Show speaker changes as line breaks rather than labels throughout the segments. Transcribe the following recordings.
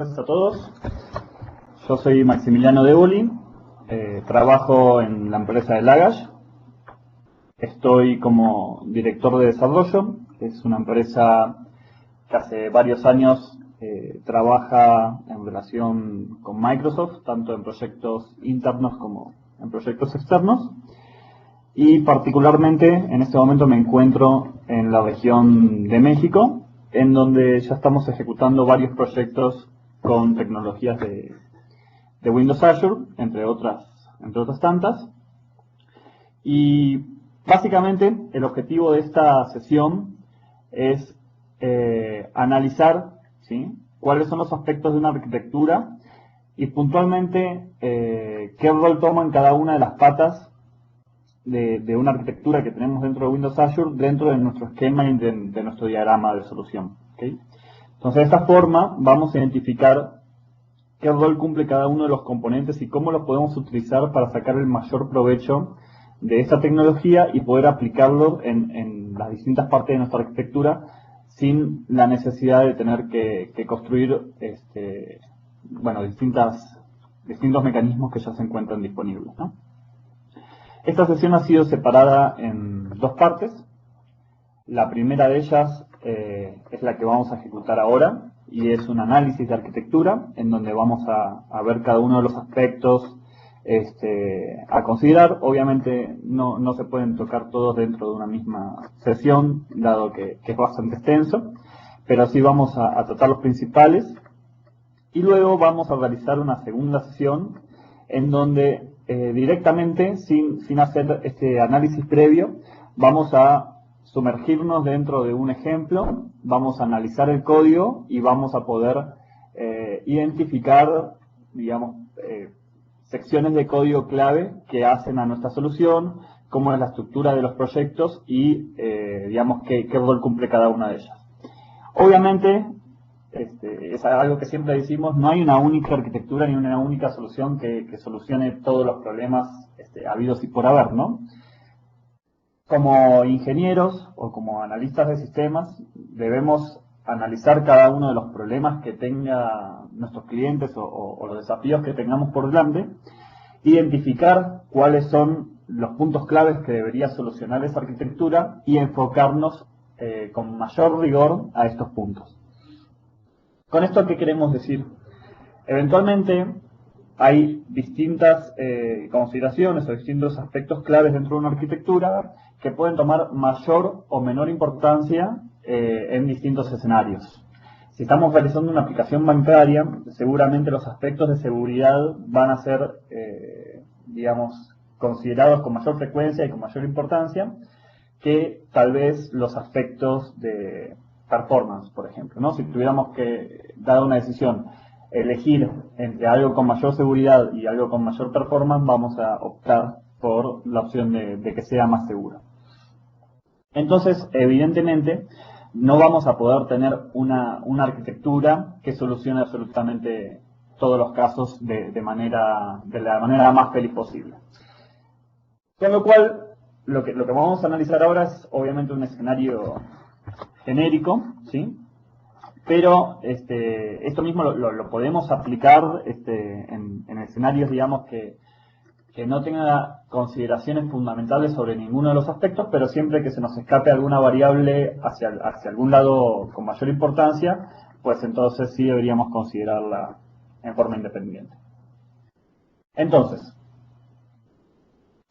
Gracias a todos. Yo soy Maximiliano Deboli, trabajo en la empresa de Lagash. Estoy como director de desarrollo. Es una empresa que hace varios años trabaja en relación con Microsoft, tanto en proyectos internos como en proyectos externos. Y particularmente en este momento me encuentro en la región de México, en donde ya estamos ejecutando varios proyectos con tecnologías de Windows Azure, entre otras tantas. Y básicamente el objetivo de esta sesión es analizar, ¿sí?, cuáles son los aspectos de una arquitectura y puntualmente qué rol toman cada una de las patas de una arquitectura que tenemos dentro de Windows Azure, dentro de nuestro esquema y de nuestro diagrama de solución. ¿Okay? Entonces, de esta forma vamos a identificar qué rol cumple cada uno de los componentes y cómo los podemos utilizar para sacar el mayor provecho de esta tecnología y poder aplicarlo en las distintas partes de nuestra arquitectura sin la necesidad de tener que construir distintos mecanismos que ya se encuentran disponibles, ¿no? Esta sesión ha sido separada en dos partes. La primera de ellas es la que vamos a ejecutar ahora y es un análisis de arquitectura en donde vamos a ver cada uno de los aspectos a considerar. Obviamente no se pueden tocar todos dentro de una misma sesión, dado que es bastante extenso, pero sí vamos a tratar los principales y luego vamos a realizar una segunda sesión en donde directamente, sin hacer este análisis previo, vamos a sumergirnos dentro de un ejemplo, vamos a analizar el código y vamos a poder identificar, digamos, secciones de código clave que hacen a nuestra solución, cómo es la estructura de los proyectos y, digamos, qué rol cumple cada una de ellas. Obviamente, es algo que siempre decimos, no hay una única arquitectura ni una única solución que solucione todos los problemas habidos y por haber, ¿no? Como ingenieros o como analistas de sistemas debemos analizar cada uno de los problemas que tengan nuestros clientes o los desafíos que tengamos por delante, identificar cuáles son los puntos claves que debería solucionar esa arquitectura y enfocarnos con mayor rigor a estos puntos. ¿Con esto qué queremos decir? Eventualmente hay distintas consideraciones o distintos aspectos claves dentro de una arquitectura que pueden tomar mayor o menor importancia en distintos escenarios. Si estamos realizando una aplicación bancaria, seguramente los aspectos de seguridad van a ser, digamos, considerados con mayor frecuencia y con mayor importancia que tal vez los aspectos de performance, por ejemplo, ¿no? Si tuviéramos que dar una decisión, elegir entre algo con mayor seguridad y algo con mayor performance, vamos a optar por la opción de que sea más seguro. Entonces, evidentemente, no vamos a poder tener una arquitectura que solucione absolutamente todos los casos de la manera más feliz posible. Con lo cual, lo que vamos a analizar ahora es obviamente un escenario genérico, ¿sí? Pero esto mismo lo podemos aplicar en escenarios, digamos, que no tenga consideraciones fundamentales sobre ninguno de los aspectos, pero siempre que se nos escape alguna variable hacia algún lado con mayor importancia, pues entonces sí deberíamos considerarla en forma independiente. Entonces,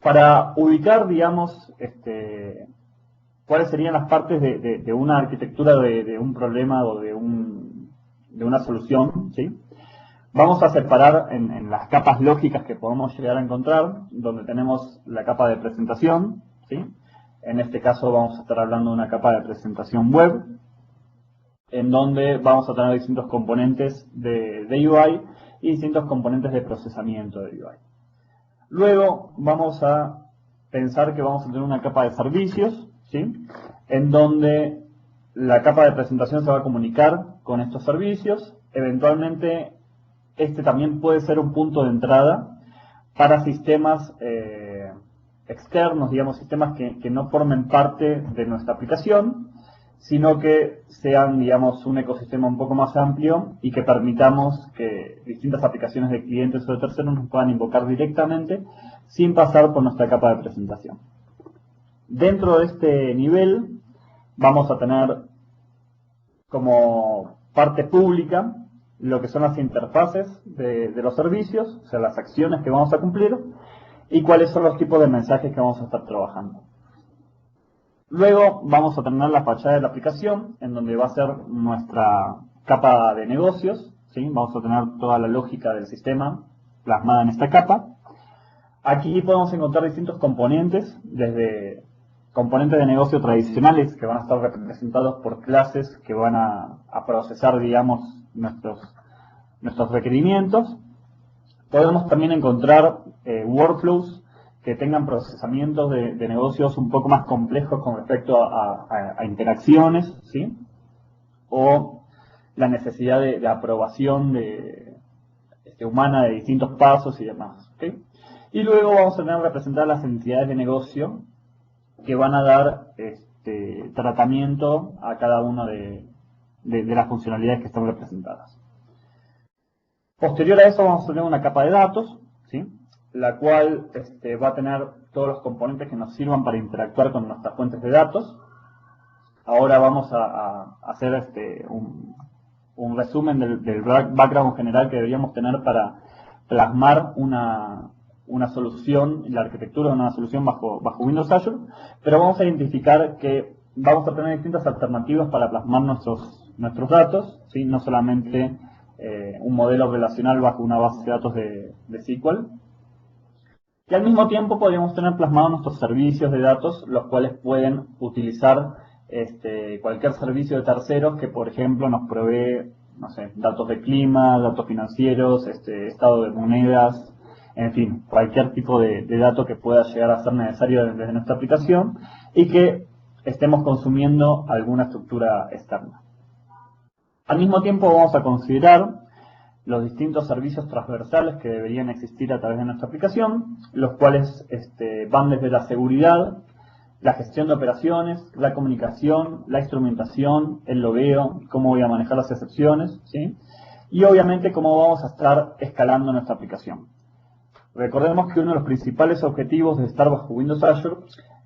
para ubicar, digamos, cuáles serían las partes de una arquitectura de un problema o de una solución, ¿sí? Vamos a separar en las capas lógicas que podemos llegar a encontrar, donde tenemos la capa de presentación, ¿sí? En este caso vamos a estar hablando de una capa de presentación web, en donde vamos a tener distintos componentes de UI y distintos componentes de procesamiento de UI. Luego vamos a pensar que vamos a tener una capa de servicios, ¿sí?, en donde la capa de presentación se va a comunicar con estos servicios. Eventualmente también puede ser un punto de entrada para sistemas externos, digamos, sistemas que no formen parte de nuestra aplicación, sino que sean, digamos, un ecosistema un poco más amplio y que permitamos que distintas aplicaciones de clientes o de terceros nos puedan invocar directamente sin pasar por nuestra capa de presentación. Dentro de este nivel vamos a tener como parte pública lo que son las interfaces de los servicios, o sea, las acciones que vamos a cumplir y cuáles son los tipos de mensajes que vamos a estar trabajando. Luego vamos a tener la fachada de la aplicación, en donde va a ser nuestra capa de negocios, ¿sí? Vamos a tener toda la lógica del sistema plasmada en esta capa. Aquí podemos encontrar distintos componentes, desde componentes de negocio tradicionales que van a estar representados por clases que van a procesar, digamos, nuestros requerimientos. Podemos también encontrar workflows que tengan procesamientos de negocios un poco más complejos con respecto a interacciones, ¿sí? O la necesidad de aprobación humana de distintos pasos y demás, ¿sí? Y luego vamos a tener representadas las entidades de negocio que van a dar tratamiento a cada una de las funcionalidades que están representadas. Posterior a eso vamos a tener una capa de datos, ¿sí? La cual va a tener todos los componentes que nos sirvan para interactuar con nuestras fuentes de datos. Ahora vamos a hacer un resumen del background general que deberíamos tener para plasmar una solución, la arquitectura de una solución bajo Windows Azure, pero vamos a identificar que vamos a tener distintas alternativas para plasmar nuestros datos, ¿sí? No solamente un modelo relacional bajo una base de datos de SQL. Y al mismo tiempo podríamos tener plasmados nuestros servicios de datos, los cuales pueden utilizar cualquier servicio de terceros que, por ejemplo, nos provee, no sé, datos de clima, datos financieros, estado de monedas, en fin, cualquier tipo de dato que pueda llegar a ser necesario desde nuestra aplicación y que estemos consumiendo alguna estructura externa. Al mismo tiempo vamos a considerar los distintos servicios transversales que deberían existir a través de nuestra aplicación, los cuales van desde la seguridad, la gestión de operaciones, la comunicación, la instrumentación, el logueo, cómo voy a manejar las excepciones, ¿sí? Y obviamente cómo vamos a estar escalando nuestra aplicación. Recordemos que uno de los principales objetivos de estar bajo Windows Azure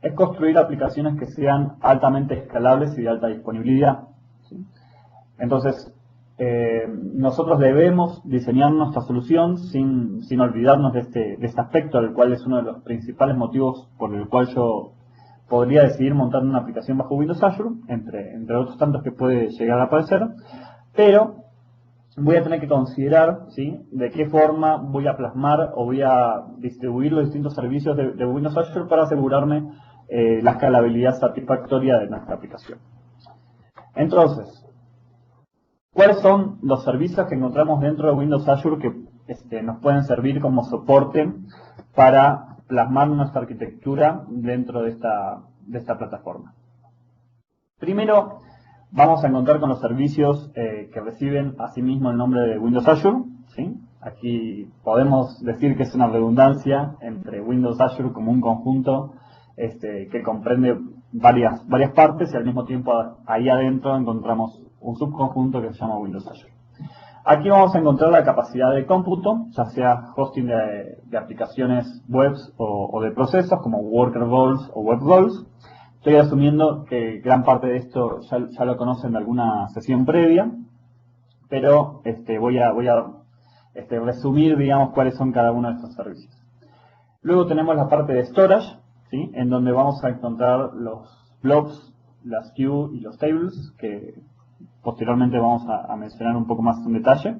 es construir aplicaciones que sean altamente escalables y de alta disponibilidad, ¿sí? Entonces, nosotros debemos diseñar nuestra solución sin olvidarnos de este aspecto, el cual es uno de los principales motivos por el cual yo podría decidir montar una aplicación bajo Windows Azure, entre otros tantos que puede llegar a aparecer, pero voy a tener que considerar, ¿sí?, de qué forma voy a plasmar o voy a distribuir los distintos servicios de Windows Azure para asegurarme la escalabilidad satisfactoria de nuestra aplicación. Entonces, ¿cuáles son los servicios que encontramos dentro de Windows Azure que nos pueden servir como soporte para plasmar nuestra arquitectura dentro de esta plataforma? Primero, vamos a encontrar con los servicios que reciben asimismo el nombre de Windows Azure, ¿sí? Aquí podemos decir que es una redundancia entre Windows Azure como un conjunto que comprende varias partes y al mismo tiempo ahí adentro encontramos un subconjunto que se llama Windows Azure. Aquí vamos a encontrar la capacidad de cómputo, ya sea hosting de aplicaciones webs o de procesos como Worker Roles o Web Roles. Estoy asumiendo que gran parte de esto ya lo conocen de alguna sesión previa, pero voy a resumir, digamos, cuáles son cada uno de estos servicios. Luego tenemos la parte de storage, ¿sí?, en donde vamos a encontrar los blobs, las queues y los tables, que posteriormente vamos a mencionar un poco más en detalle.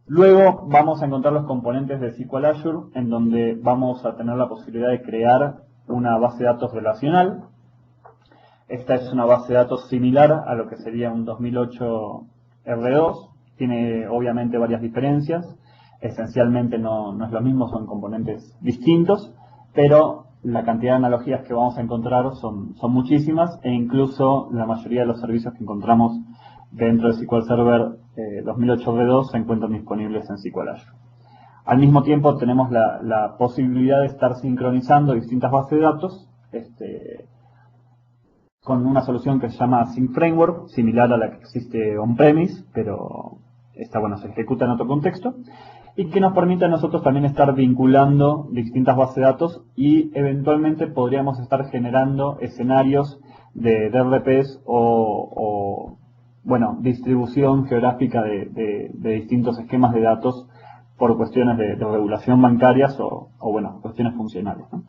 Luego vamos a encontrar los componentes de SQL Azure, en donde vamos a tener la posibilidad de crear una base de datos relacional. Esta es una base de datos similar a lo que sería un 2008 R2. Tiene obviamente varias diferencias. Esencialmente no es lo mismo, son componentes distintos, pero la cantidad de analogías que vamos a encontrar son muchísimas, e incluso la mayoría de los servicios que encontramos dentro de SQL Server 2008 R2 se encuentran disponibles en SQL Azure. Al mismo tiempo tenemos la posibilidad de estar sincronizando distintas bases de datos con una solución que se llama Sync Framework, similar a la que existe on-premise, pero esta, bueno, se ejecuta en otro contexto, y que nos permite a nosotros también estar vinculando distintas bases de datos y eventualmente podríamos estar generando escenarios de RPs o bueno, distribución geográfica de distintos esquemas de datos por cuestiones de regulación bancarias o bueno, cuestiones funcionales, ¿no?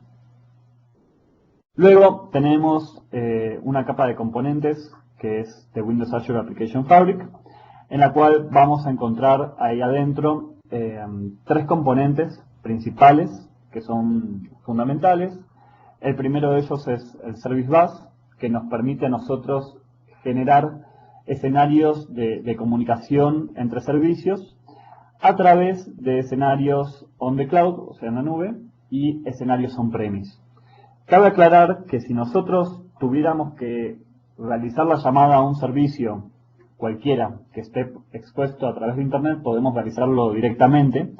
Luego tenemos una capa de componentes que es de Windows Azure Application Fabric, en la cual vamos a encontrar ahí adentro tres componentes principales que son fundamentales. El primero de ellos es el Service Bus, que nos permite a nosotros generar escenarios de comunicación entre servicios a través de escenarios on the cloud, o sea en la nube, y escenarios on-premise. Cabe aclarar que si nosotros tuviéramos que realizar la llamada a un servicio cualquiera que esté expuesto a través de Internet, podemos realizarlo directamente.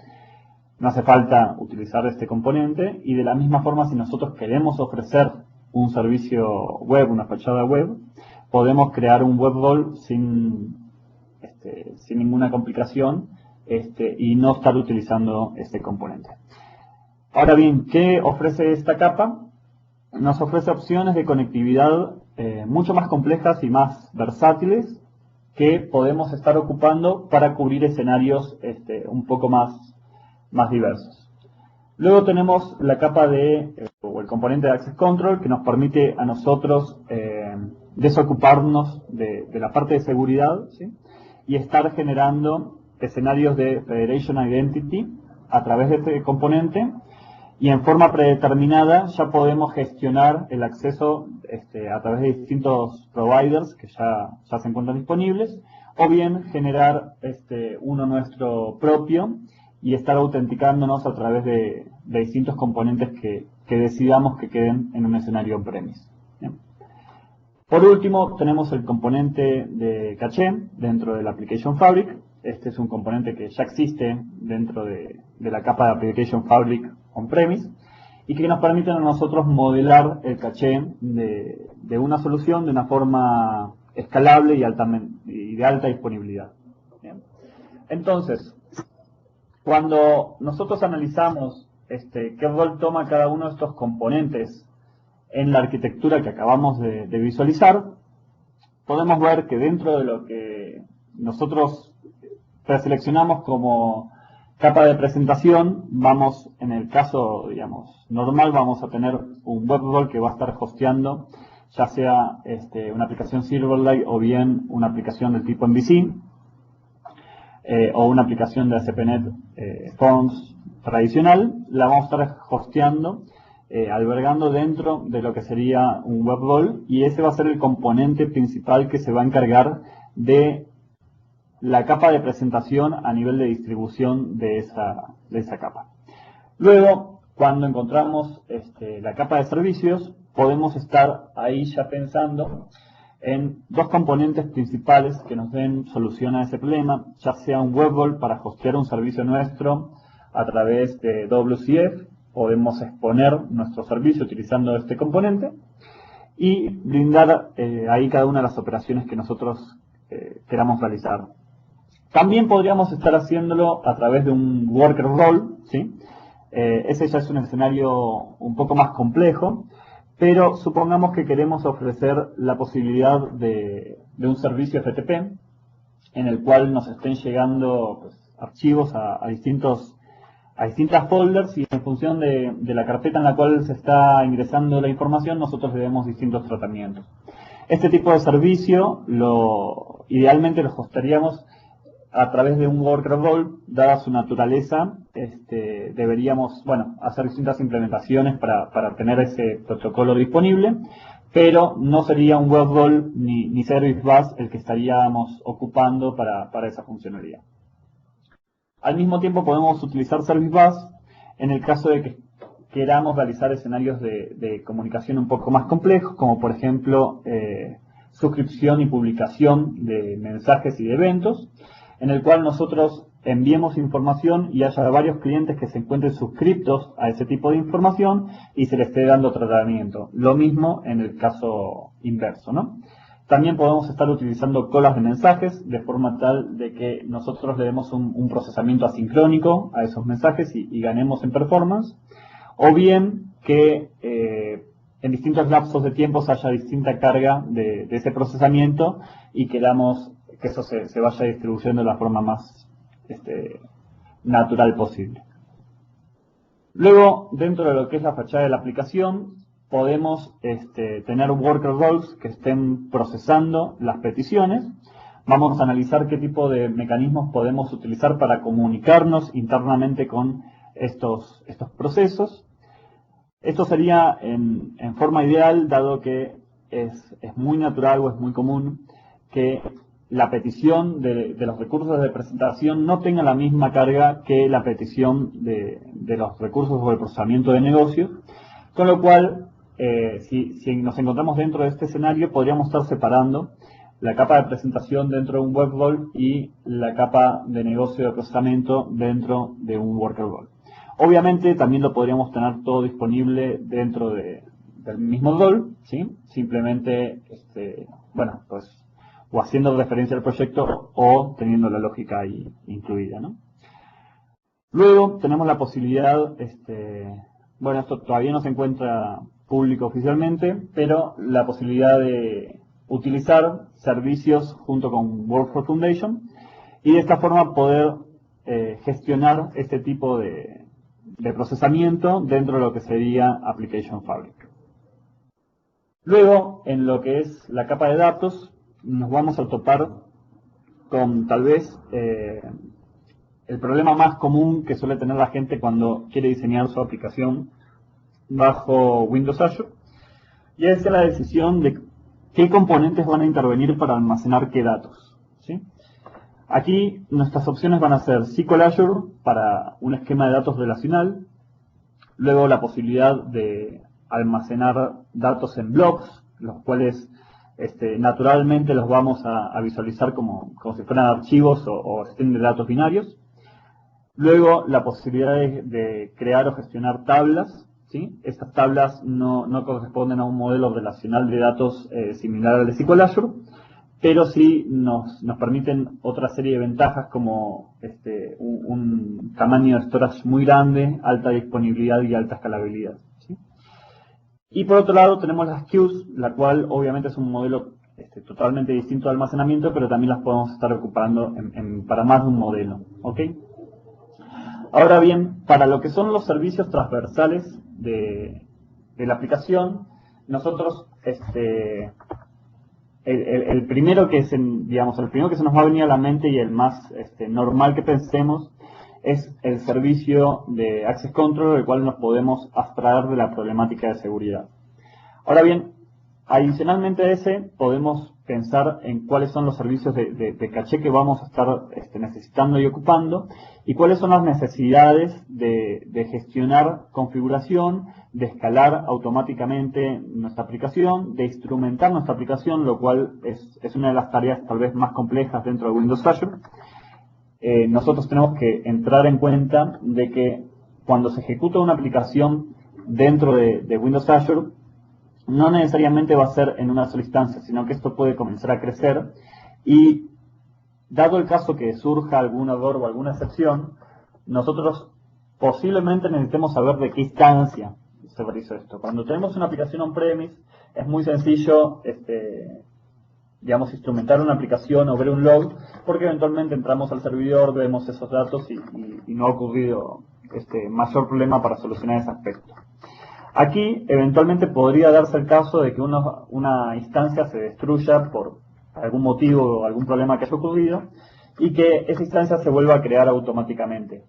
No hace falta utilizar este componente. Y de la misma forma, si nosotros queremos ofrecer un servicio web, una fachada web, podemos crear un web role sin ninguna complicación y no estar utilizando este componente. Ahora bien, ¿qué ofrece esta capa? Nos ofrece opciones de conectividad mucho más complejas y más versátiles que podemos estar ocupando para cubrir escenarios un poco más diversos. Luego tenemos la capa o el componente de Access Control que nos permite a nosotros desocuparnos de la parte de seguridad, ¿sí? Y estar generando escenarios de Federation Identity a través de este componente. Y en forma predeterminada ya podemos gestionar el acceso a través de distintos providers que ya se encuentran disponibles, o bien generar uno nuestro propio y estar autenticándonos a través de distintos componentes que decidamos que queden en un escenario on-premise. Por último, tenemos el componente de caché dentro del Application Fabric. Este es un componente que ya existe dentro de la capa de Application Fabric on-premise y que nos permite a nosotros modelar el caché de una solución de una forma escalable y de alta disponibilidad. Bien. Entonces, cuando nosotros analizamos qué rol toma cada uno de estos componentes en la arquitectura que acabamos de visualizar, podemos ver que dentro de lo que nosotros preseleccionamos como capa de presentación, vamos, en el caso, digamos, normal, vamos a tener un web role que va a estar hosteando, ya sea una aplicación Silverlight o bien una aplicación del tipo MVC, o una aplicación de ASP.NET Forms tradicional, la vamos a estar hosteando, albergando dentro de lo que sería un web role, y ese va a ser el componente principal que se va a encargar de la capa de presentación a nivel de distribución de esa capa. Luego, cuando encontramos la capa de servicios, podemos estar ahí ya pensando en dos componentes principales que nos den solución a ese problema, ya sea un web role para hostear un servicio nuestro a través de WCF, podemos exponer nuestro servicio utilizando este componente y brindar ahí cada una de las operaciones que nosotros queramos realizar. También podríamos estar haciéndolo a través de un worker role, ¿sí? Ese ya es un escenario un poco más complejo, pero supongamos que queremos ofrecer la posibilidad de un servicio FTP en el cual nos estén llegando archivos a distintas folders, y en función de la carpeta en la cual se está ingresando la información, nosotros le demos distintos tratamientos. Este tipo de servicio idealmente lo hostaríamos a través de un worker role. Dada su naturaleza, deberíamos hacer distintas implementaciones para tener ese protocolo disponible, pero no sería un web role ni Service Bus el que estaríamos ocupando para esa funcionalidad. Al mismo tiempo podemos utilizar Service Bus en el caso de que queramos realizar escenarios de comunicación un poco más complejos, como por ejemplo suscripción y publicación de mensajes y de eventos, en el cual nosotros enviemos información y haya varios clientes que se encuentren suscriptos a ese tipo de información y se les esté dando tratamiento. Lo mismo en el caso inverso, ¿no? También podemos estar utilizando colas de mensajes de forma tal de que nosotros le demos un procesamiento asincrónico a esos mensajes y ganemos en performance. O bien que en distintos lapsos de tiempo haya distinta carga de ese procesamiento y queramos que eso se vaya distribuyendo de la forma más natural posible. Luego, dentro de lo que es la fachada de la aplicación, podemos tener worker roles que estén procesando las peticiones. Vamos a analizar qué tipo de mecanismos podemos utilizar para comunicarnos internamente con estos procesos. Esto sería en forma ideal, dado que es muy natural o es muy común que la petición de los recursos de presentación no tenga la misma carga que la petición de los recursos o el procesamiento de negocio, con lo cual, si nos encontramos dentro de este escenario, podríamos estar separando la capa de presentación dentro de un web role y la capa de negocio de procesamiento dentro de un worker role. Obviamente también lo podríamos tener todo disponible dentro del mismo role, ¿sí? Simplemente, bueno, pues o haciendo referencia al proyecto o teniendo la lógica ahí incluida, ¿no? Luego tenemos la posibilidad, bueno, esto todavía no se encuentra público oficialmente, pero la posibilidad de utilizar servicios junto con Workforce Foundation y de esta forma poder gestionar este tipo de procesamiento dentro de lo que sería Application Fabric. Luego, en lo que es la capa de datos, nos vamos a topar con tal vez el problema más común que suele tener la gente cuando quiere diseñar su aplicación bajo Windows Azure, y es la decisión de qué componentes van a intervenir para almacenar qué datos, ¿sí? Aquí nuestras opciones van a ser SQL Azure para un esquema de datos relacional, luego la posibilidad de almacenar datos en blobs, los cuales naturalmente los vamos a visualizar como si fueran archivos o stream de datos binarios. Luego la posibilidad de crear o gestionar tablas, ¿sí? Estas tablas no corresponden a un modelo relacional de datos similar al de SQL Azure, pero sí nos permiten otra serie de ventajas como un tamaño de storage muy grande, alta disponibilidad y alta escalabilidad, ¿sí? Y por otro lado tenemos las queues, la cual obviamente es un modelo totalmente distinto de almacenamiento, pero también las podemos estar ocupando para más de un modelo, ¿ok? Ahora bien, para lo que son los servicios transversales de la aplicación, nosotros el primero que el primero que se nos va a venir a la mente y el más normal que pensemos es el servicio de Access Control, el cual nos podemos abstraer de la problemática de seguridad. Ahora bien, adicionalmente a ese, podemos pensar en cuáles son los servicios de caché que vamos a estar necesitando y ocupando, y cuáles son las necesidades de gestionar configuración, de escalar automáticamente nuestra aplicación, de instrumentar nuestra aplicación, lo cual es una de las tareas tal vez más complejas dentro de Windows Azure. Nosotros tenemos que entrar en cuenta de que cuando se ejecuta una aplicación dentro de Windows Azure, no necesariamente va a ser en una sola instancia, sino que esto puede comenzar a crecer y, dado el caso que surja algún error o alguna excepción, nosotros posiblemente necesitemos saber de qué instancia se realizó esto. Cuando tenemos una aplicación on-premise, es muy sencillo instrumentar una aplicación o ver un log, porque eventualmente entramos al servidor, vemos esos datos y no ha ocurrido mayor problema para solucionar ese aspecto. Aquí, eventualmente, podría darse el caso de que una instancia se destruya por algún motivo o algún problema que haya ocurrido y que esa instancia se vuelva a crear automáticamente.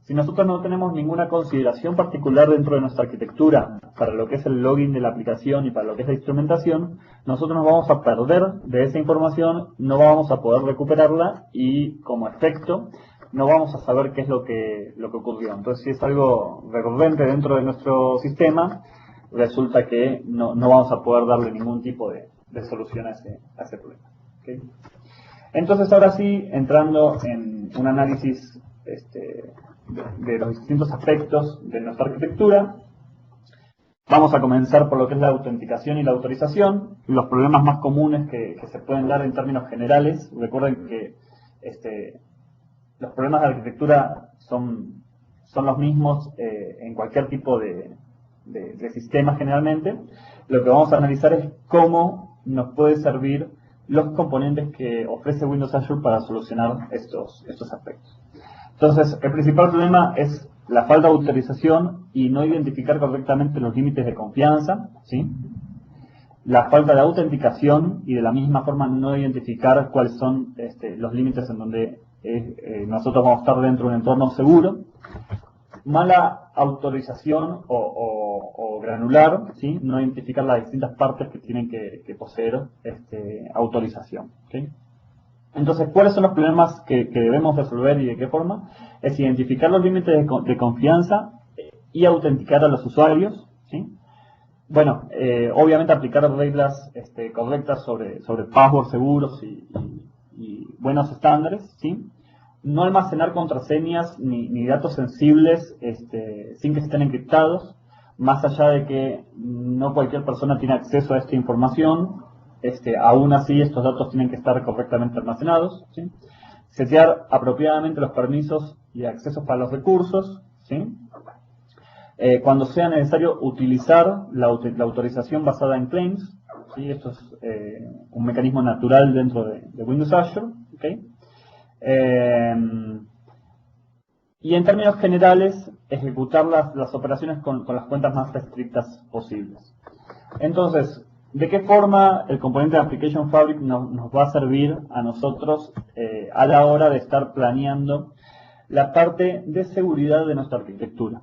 Si nosotros no tenemos ninguna consideración particular dentro de nuestra arquitectura para lo que es el login de la aplicación y para lo que es la instrumentación, nosotros nos vamos a perder de esa información, no vamos a poder recuperarla y, como efecto, no vamos a saber qué es lo que ocurrió. Entonces, si es algo recurrente dentro de nuestro sistema, resulta que no vamos a poder darle ningún tipo de solución a ese problema, ¿okay? Entonces, ahora sí, entrando en un análisis de los distintos aspectos de nuestra arquitectura. Vamos a comenzar por lo que es la autenticación y la autorización. Los problemas más comunes que se pueden dar en términos generales. Recuerden que los problemas de arquitectura son los mismos en cualquier tipo de sistema generalmente. Lo que vamos a analizar es cómo nos puede servir los componentes que ofrece Windows Azure para solucionar estos aspectos. Entonces, el principal problema es la falta de autorización y no identificar correctamente los límites de confianza, ¿sí? La falta de autenticación y de la misma forma no identificar cuáles son los límites en donde nosotros vamos a estar dentro de un entorno seguro. Mala autorización o granular, ¿sí? No identificar las distintas partes que tienen que poseer autorización, ¿sí? Entonces, ¿cuáles son los problemas que debemos resolver y de qué forma? Es identificar los límites de confianza y autenticar a los usuarios, ¿sí? Bueno, obviamente aplicar reglas correctas sobre passwords seguros y buenos estándares, ¿sí? No almacenar contraseñas ni datos sensibles sin que estén encriptados, más allá de que no cualquier persona tiene acceso a esta información. Aún así estos datos tienen que estar correctamente almacenados, ¿sí? Setear apropiadamente los permisos y accesos para los recursos, ¿sí? Cuando sea necesario utilizar la autorización basada en claims, ¿sí? Esto es un mecanismo natural dentro de Windows Azure, ¿okay? Y en términos generales, ejecutar las operaciones con las cuentas más estrictas posibles. Entonces, ¿de qué forma el componente de Application Fabric nos va a servir a nosotros a la hora de estar planeando la parte de seguridad de nuestra arquitectura?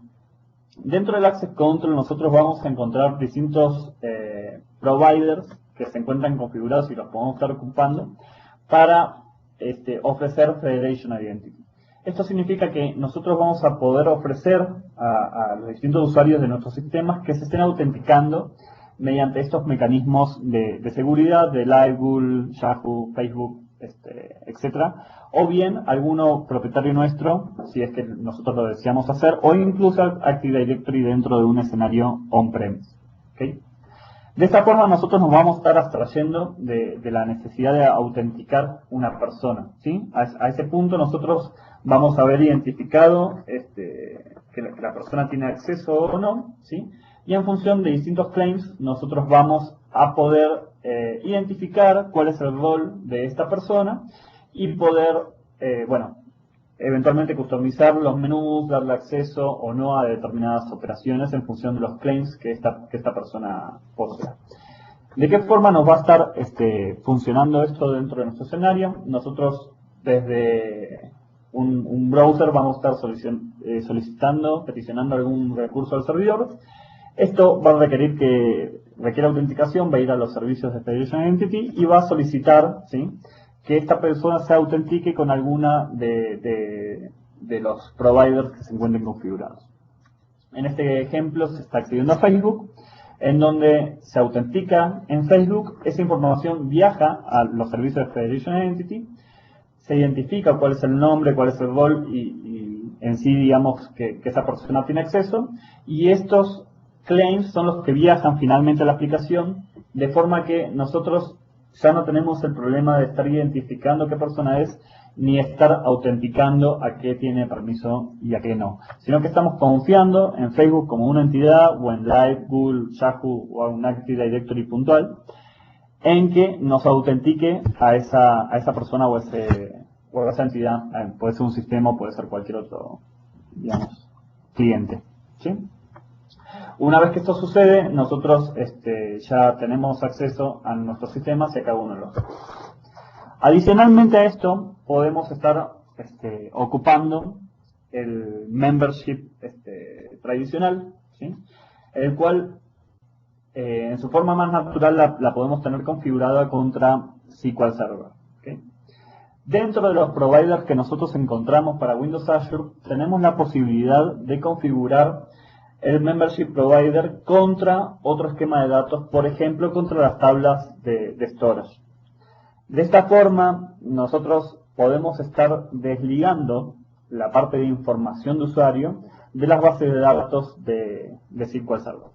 Dentro del Access Control nosotros vamos a encontrar distintos providers que se encuentran configurados y los podemos estar ocupando para ofrecer Federation Identity. Esto significa que nosotros vamos a poder ofrecer a los distintos usuarios de nuestros sistemas que se estén autenticando mediante estos mecanismos de seguridad de Live, Google, Yahoo, Facebook, etcétera, o bien alguno propietario nuestro, si es que nosotros lo deseamos hacer, o incluso Active Directory dentro de un escenario on-premise. ¿Okay? De esta forma nosotros nos vamos a estar abstrayendo de la necesidad de autenticar una persona, ¿sí? A ese punto nosotros vamos a haber identificado que la persona tiene acceso o no, ¿sí? Y en función de distintos claims nosotros vamos a poder identificar cuál es el rol de esta persona y poder, eventualmente customizar los menús, darle acceso o no a determinadas operaciones en función de los claims que esta persona posea. ¿De qué forma nos va a estar funcionando esto dentro de nuestro escenario? Nosotros desde un browser vamos a estar peticionando algún recurso al servidor. Esto va a requerir requiere autenticación, va a ir a los servicios de Federation Identity y va a solicitar, ¿sí?, que esta persona se autentique con alguna de los providers que se encuentren configurados. En este ejemplo se está accediendo a Facebook, en donde se autentica en Facebook, esa información viaja a los servicios de Federation Identity, se identifica cuál es el nombre, cuál es el rol y en sí digamos que esa persona tiene acceso, y estos claims son los que viajan finalmente a la aplicación, de forma que nosotros ya no tenemos el problema de estar identificando qué persona es, ni estar autenticando a qué tiene permiso y a qué no, sino que estamos confiando en Facebook como una entidad, o en Live, Google, Yahoo, o a un Active Directory puntual, en que nos autentique a esa persona o a esa entidad. Puede ser un sistema o puede ser cualquier otro, digamos, cliente, ¿sí? Una vez que esto sucede, nosotros ya tenemos acceso a nuestros sistemas y a cada uno de los otros. Adicionalmente a esto, podemos estar ocupando el membership tradicional, ¿sí?, el cual en su forma más natural la podemos tener configurada contra SQL Server. ¿Okay? Dentro de los providers que nosotros encontramos para Windows Azure, tenemos la posibilidad de configurar el Membership Provider contra otro esquema de datos, por ejemplo, contra las tablas de storage. De esta forma, nosotros podemos estar desligando la parte de información de usuario de las bases de datos de SQL Server.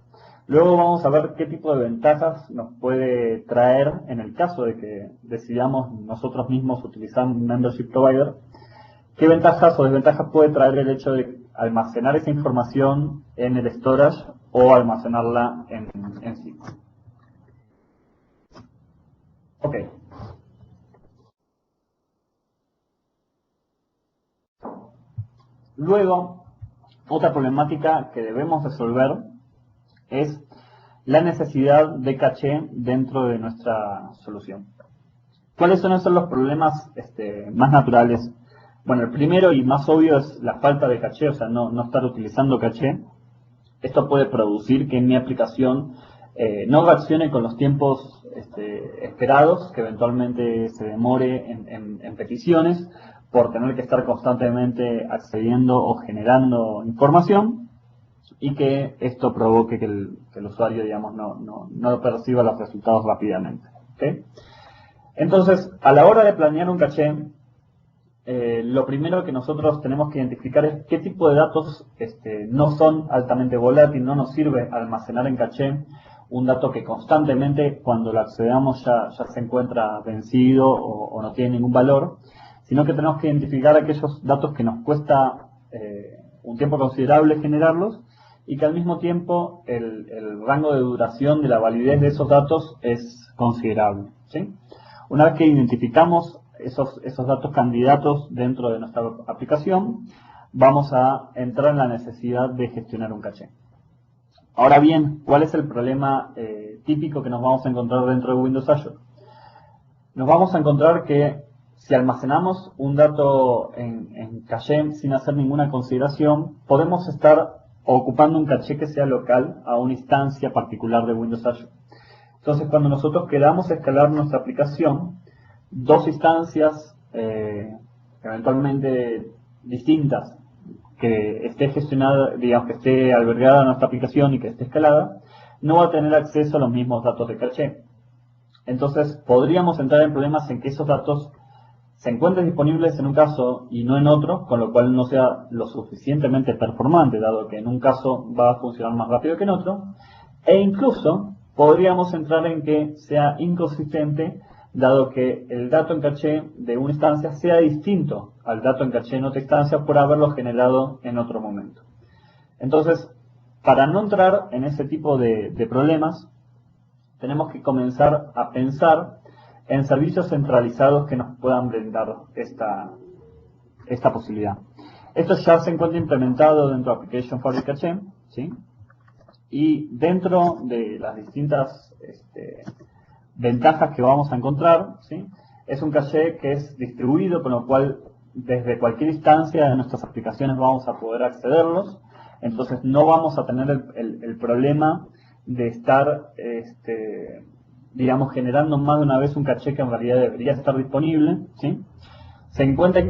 Luego vamos a ver qué tipo de ventajas nos puede traer en el caso de que decidamos nosotros mismos utilizar un Membership Provider. ¿Qué ventajas o desventajas puede traer el hecho de almacenar esa información en el storage o almacenarla en SQL? Ok. Luego, otra problemática que debemos resolver es la necesidad de caché dentro de nuestra solución. ¿Cuáles son esos los problemas más naturales? Bueno, el primero y más obvio es la falta de caché, o sea, no estar utilizando caché. Esto puede producir que en mi aplicación no reaccione con los tiempos esperados, que eventualmente se demore en peticiones, por tener que estar constantemente accediendo o generando información, y que esto provoque que el usuario, digamos, no perciba los resultados rápidamente. ¿Okay? Entonces, a la hora de planear un caché, lo primero que nosotros tenemos que identificar es qué tipo de datos no son altamente volátiles, no nos sirve almacenar en caché un dato que constantemente cuando lo accedamos ya se encuentra vencido o no tiene ningún valor, sino que tenemos que identificar aquellos datos que nos cuesta un tiempo considerable generarlos y que al mismo tiempo el rango de duración de la validez de esos datos es considerable, ¿sí? Una vez que identificamos esos datos candidatos dentro de nuestra aplicación, vamos a entrar en la necesidad de gestionar un caché. Ahora bien, ¿cuál es el problema típico que nos vamos a encontrar dentro de Windows Azure? Nos vamos a encontrar que si almacenamos un dato en caché sin hacer ninguna consideración, podemos estar ocupando un caché que sea local a una instancia particular de Windows Azure. Entonces, cuando nosotros queramos escalar nuestra aplicación, dos instancias eventualmente distintas, que esté gestionada, digamos, que esté albergada nuestra aplicación y que esté escalada, no va a tener acceso a los mismos datos de caché. Entonces, podríamos entrar en problemas en que esos datos se encuentren disponibles en un caso y no en otro, con lo cual no sea lo suficientemente performante, dado que en un caso va a funcionar más rápido que en otro, e incluso podríamos entrar en que sea inconsistente, dado que el dato en caché de una instancia sea distinto al dato en caché en otra instancia por haberlo generado en otro momento. Entonces, para no entrar en ese tipo de problemas, tenemos que comenzar a pensar en servicios centralizados que nos puedan brindar esta posibilidad. Esto ya se encuentra implementado dentro de Application Fabric Caché, ¿sí? Y dentro de las distintas ventajas que vamos a encontrar, ¿sí? Es un caché que es distribuido, con lo cual desde cualquier instancia de nuestras aplicaciones vamos a poder accederlos. Entonces no vamos a tener el problema de estar, digamos, generando más de una vez un caché que en realidad debería estar disponible, ¿sí? Se encuentra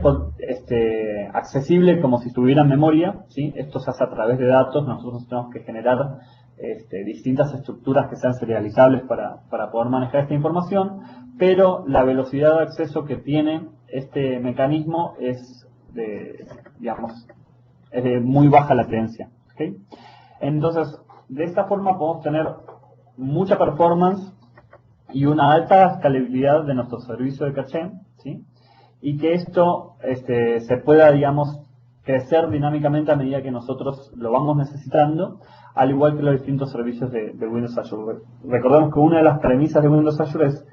accesible como si estuviera en memoria, ¿sí? Esto se hace a través de datos. Nosotros tenemos que generar distintas estructuras que sean serializables para poder manejar esta información, pero la velocidad de acceso que tiene este mecanismo es de muy baja latencia, ¿okay? Entonces, de esta forma podemos tener mucha performance y una alta escalabilidad de nuestro servicio de caché, ¿sí? Y que esto se pueda, digamos, crecer dinámicamente a medida que nosotros lo vamos necesitando, al igual que los distintos servicios de Windows Azure. Recordemos que una de las premisas de Windows Azure es,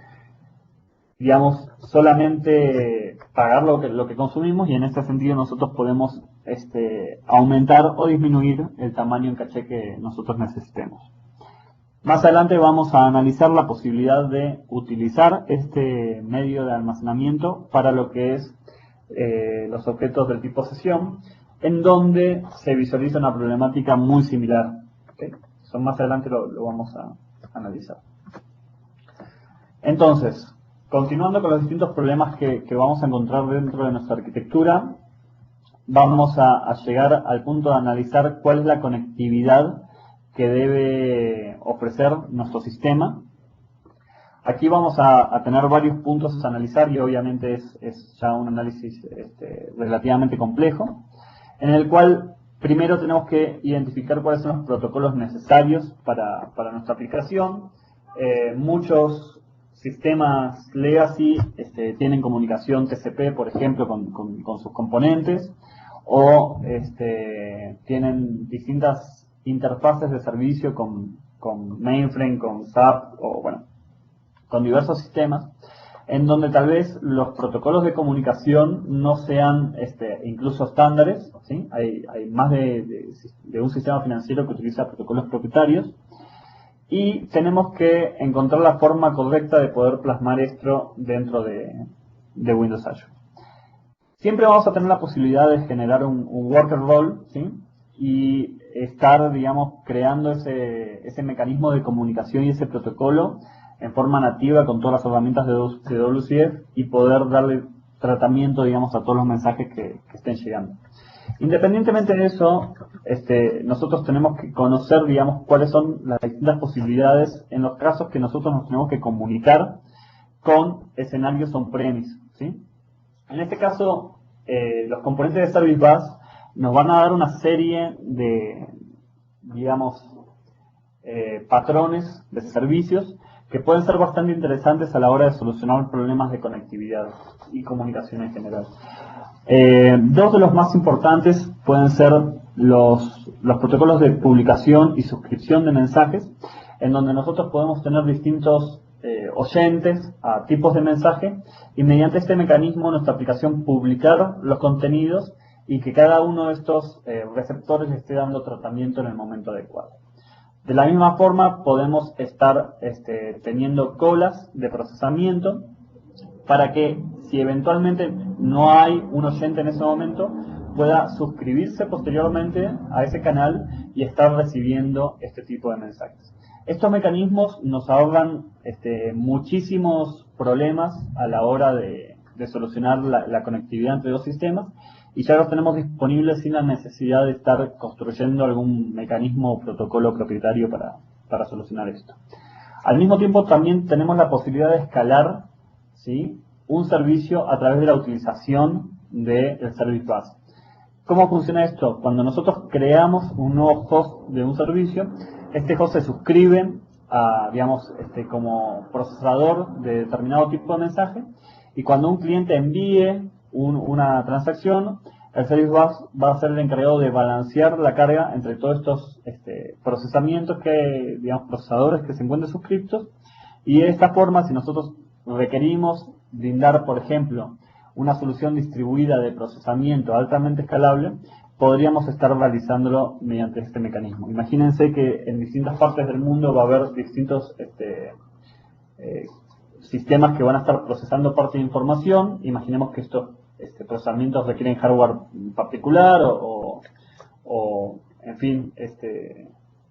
digamos, solamente pagar lo que consumimos, y en este sentido nosotros podemos aumentar o disminuir el tamaño en caché que nosotros necesitemos. Más adelante vamos a analizar la posibilidad de utilizar este medio de almacenamiento para lo que es los objetos del tipo sesión, en donde se visualiza una problemática muy similar, ¿okay? Eso más adelante lo vamos a analizar. Entonces, continuando con los distintos problemas que vamos a encontrar dentro de nuestra arquitectura, vamos a llegar al punto de analizar cuál es la conectividad que debe ofrecer nuestro sistema. Aquí vamos a tener varios puntos a analizar y obviamente es ya un análisis relativamente complejo, en el cual primero tenemos que identificar cuáles son los protocolos necesarios para nuestra aplicación. Muchos sistemas legacy tienen comunicación TCP, por ejemplo, con sus componentes, o tienen distintas interfaces de servicio con mainframe, con SAP, o bueno, con diversos sistemas, en donde tal vez los protocolos de comunicación no sean incluso estándares, ¿sí? Hay más de un sistema financiero que utiliza protocolos propietarios, y tenemos que encontrar la forma correcta de poder plasmar esto dentro de Windows Azure. Siempre vamos a tener la posibilidad de generar un worker role, ¿sí? Y estar, digamos, creando ese mecanismo de comunicación y ese protocolo en forma nativa con todas las herramientas de WCF y poder darle tratamiento, digamos, a todos los mensajes que estén llegando. Independientemente de eso, nosotros tenemos que conocer, digamos, cuáles son las distintas posibilidades en los casos que nosotros nos tenemos que comunicar con escenarios on-premise, ¿sí? En este caso, los componentes de Service Bus nos van a dar una serie de, digamos, patrones de servicios que pueden ser bastante interesantes a la hora de solucionar problemas de conectividad y comunicación en general. Dos de los más importantes pueden ser los protocolos de publicación y suscripción de mensajes, en donde nosotros podemos tener distintos oyentes a tipos de mensaje y mediante este mecanismo nuestra aplicación publicar los contenidos y que cada uno de estos receptores le esté dando tratamiento en el momento adecuado. De la misma forma podemos estar teniendo colas de procesamiento para que si eventualmente no hay un oyente en ese momento pueda suscribirse posteriormente a ese canal y estar recibiendo este tipo de mensajes. Estos mecanismos nos ahorran muchísimos problemas a la hora de solucionar la conectividad entre dos sistemas y ya los tenemos disponibles sin la necesidad de estar construyendo algún mecanismo o protocolo propietario para solucionar esto. Al mismo tiempo también tenemos la posibilidad de escalar, ¿sí?, un servicio a través de la utilización del Service Bus. ¿Cómo funciona esto? Cuando nosotros creamos un nuevo host de un servicio, este host se suscribe a, digamos, como procesador de determinado tipo de mensaje, y cuando un cliente envíe una transacción, el Service Bus va a ser el encargado de balancear la carga entre todos estos procesamientos digamos, procesadores que se encuentren suscriptos, y de esta forma, si nosotros requerimos brindar, por ejemplo, una solución distribuida de procesamiento altamente escalable, podríamos estar realizándolo mediante este mecanismo. Imagínense que en distintas partes del mundo va a haber distintos sistemas que van a estar procesando parte de información. Imaginemos que estos procesamientos requieren hardware particular o en fin,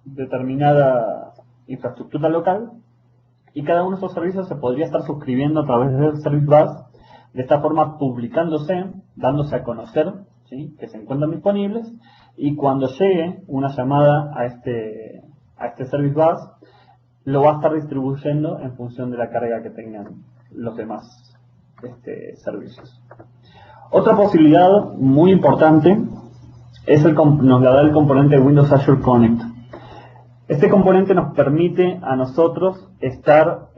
determinada infraestructura local, y cada uno de esos servicios se podría estar suscribiendo a través del Service Bus, de esta forma publicándose, dándose a conocer, ¿sí?, que se encuentran disponibles, y cuando llegue una llamada a este Service Bus, lo va a estar distribuyendo en función de la carga que tengan los demás servicios. Otra posibilidad muy importante nos la da el componente de Windows Azure Connect. Este componente nos permite a nosotros estar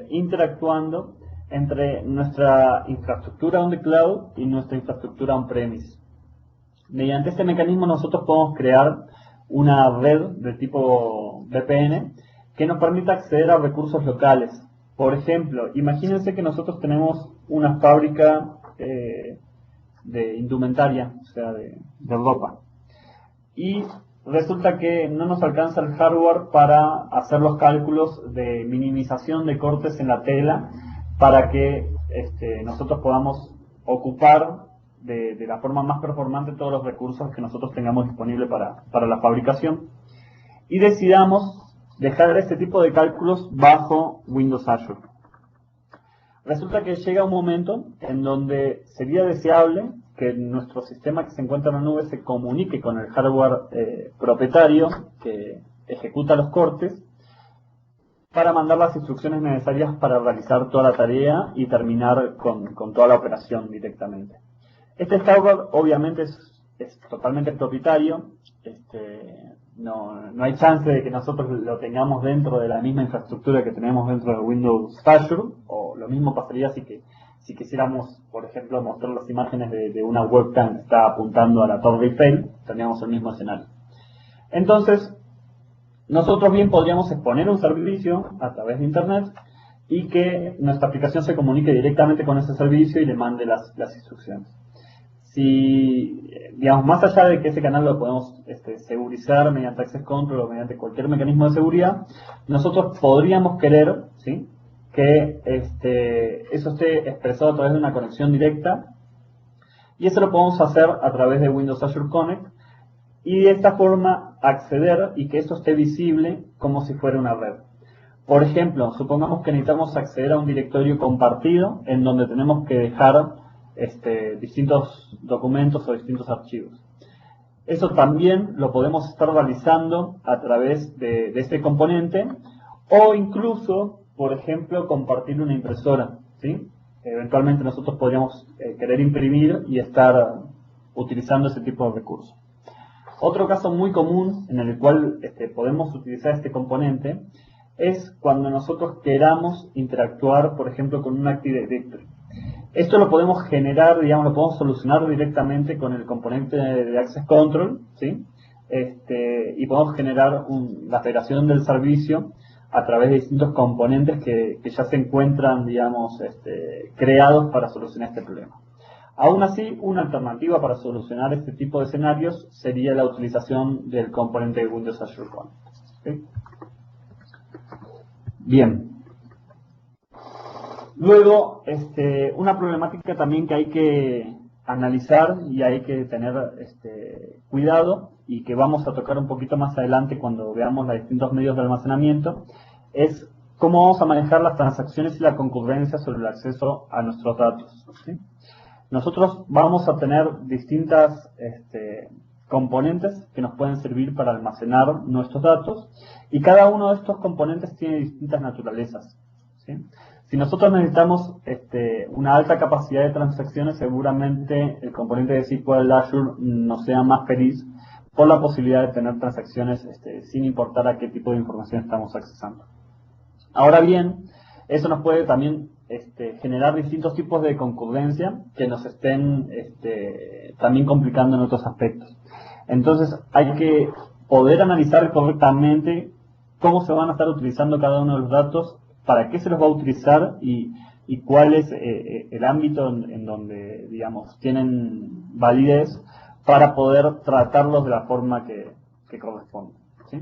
interactuando entre nuestra infraestructura on the cloud y nuestra infraestructura on-premise. Mediante este mecanismo nosotros podemos crear una red de tipo VPN que nos permita acceder a recursos locales. Por ejemplo, imagínense que nosotros tenemos una fábrica de indumentaria, o sea, de ropa, y resulta que no nos alcanza el hardware para hacer los cálculos de minimización de cortes en la tela para que nosotros podamos ocupar de la forma más performante todos los recursos que nosotros tengamos disponibles para la fabricación, y decidamos dejar este tipo de cálculos bajo Windows Azure. Resulta que llega un momento en donde sería deseable que nuestro sistema que se encuentra en la nube se comunique con el hardware propietario que ejecuta los cortes, para mandar las instrucciones necesarias para realizar toda la tarea y terminar con toda la operación directamente. Este hardware obviamente es totalmente propietario, no hay chance de que nosotros lo tengamos dentro de la misma infraestructura que tenemos dentro de Windows Azure, o lo mismo pasaría si quisiéramos, por ejemplo, mostrar las imágenes de una webcam que está apuntando a la Torre Eiffel, tendríamos el mismo escenario. Entonces, nosotros bien podríamos exponer un servicio a través de Internet y que nuestra aplicación se comunique directamente con ese servicio y le mande las instrucciones. Si, digamos, más allá de que ese canal lo podemos segurizar mediante Access Control o mediante cualquier mecanismo de seguridad, nosotros podríamos querer, ¿sí?, que eso esté expresado a través de una conexión directa, y eso lo podemos hacer a través de Windows Azure Connect, y de esta forma acceder y que eso esté visible como si fuera una red. Por ejemplo, supongamos que necesitamos acceder a un directorio compartido en donde tenemos que dejar distintos documentos o distintos archivos. Eso también lo podemos estar realizando a través de este componente, o incluso, por ejemplo, compartir una impresora, ¿sí? Eventualmente nosotros podríamos querer imprimir y estar utilizando ese tipo de recursos. Otro caso muy común en el cual podemos utilizar este componente es cuando nosotros queramos interactuar, por ejemplo, con un Active Directory. Esto lo podemos generar, digamos, lo podemos solucionar directamente con el componente de Access Control, ¿sí? Y podemos generar la federación del servicio a través de distintos componentes que ya se encuentran, digamos, creados para solucionar este problema. Aún así, una alternativa para solucionar este tipo de escenarios sería la utilización del componente de Windows Azure Connect. ¿Sí? Bien. Luego, una problemática también que hay que analizar y hay que tener cuidado, y que vamos a tocar un poquito más adelante cuando veamos los distintos medios de almacenamiento, es cómo vamos a manejar las transacciones y la concurrencia sobre el acceso a nuestros datos, ¿sí? Nosotros vamos a tener distintas componentes que nos pueden servir para almacenar nuestros datos, y cada uno de estos componentes tiene distintas naturalezas, ¿sí? Si nosotros necesitamos una alta capacidad de transacciones, seguramente el componente de SQL Azure nos sea más feliz por la posibilidad de tener transacciones sin importar a qué tipo de información estamos accesando. Ahora bien, eso nos puede también generar distintos tipos de concurrencia que nos estén también complicando en otros aspectos. Entonces hay que poder analizar correctamente cómo se van a estar utilizando cada uno de los datos, para qué se los va a utilizar y cuál es el ámbito en donde, digamos, tienen validez para poder tratarlos de la forma que corresponde, ¿sí?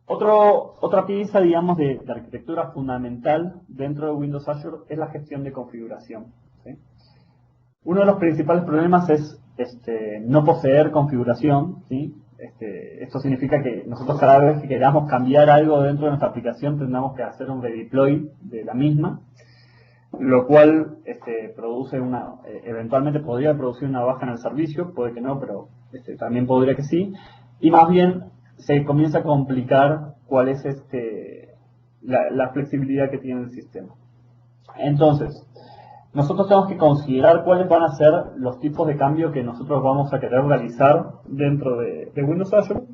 Otra pieza, digamos, de arquitectura fundamental dentro de Windows Azure es la gestión de configuración, ¿sí? Uno de los principales problemas es no poseer configuración, ¿sí? Esto significa que nosotros cada vez que queramos cambiar algo dentro de nuestra aplicación tendremos que hacer un redeploy de la misma, lo cual produce eventualmente podría producir una baja en el servicio, puede que no, pero también podría que sí, y más bien se comienza a complicar cuál es la flexibilidad que tiene el sistema. Entonces, nosotros tenemos que considerar cuáles van a ser los tipos de cambio que nosotros vamos a querer realizar dentro de Windows Azure.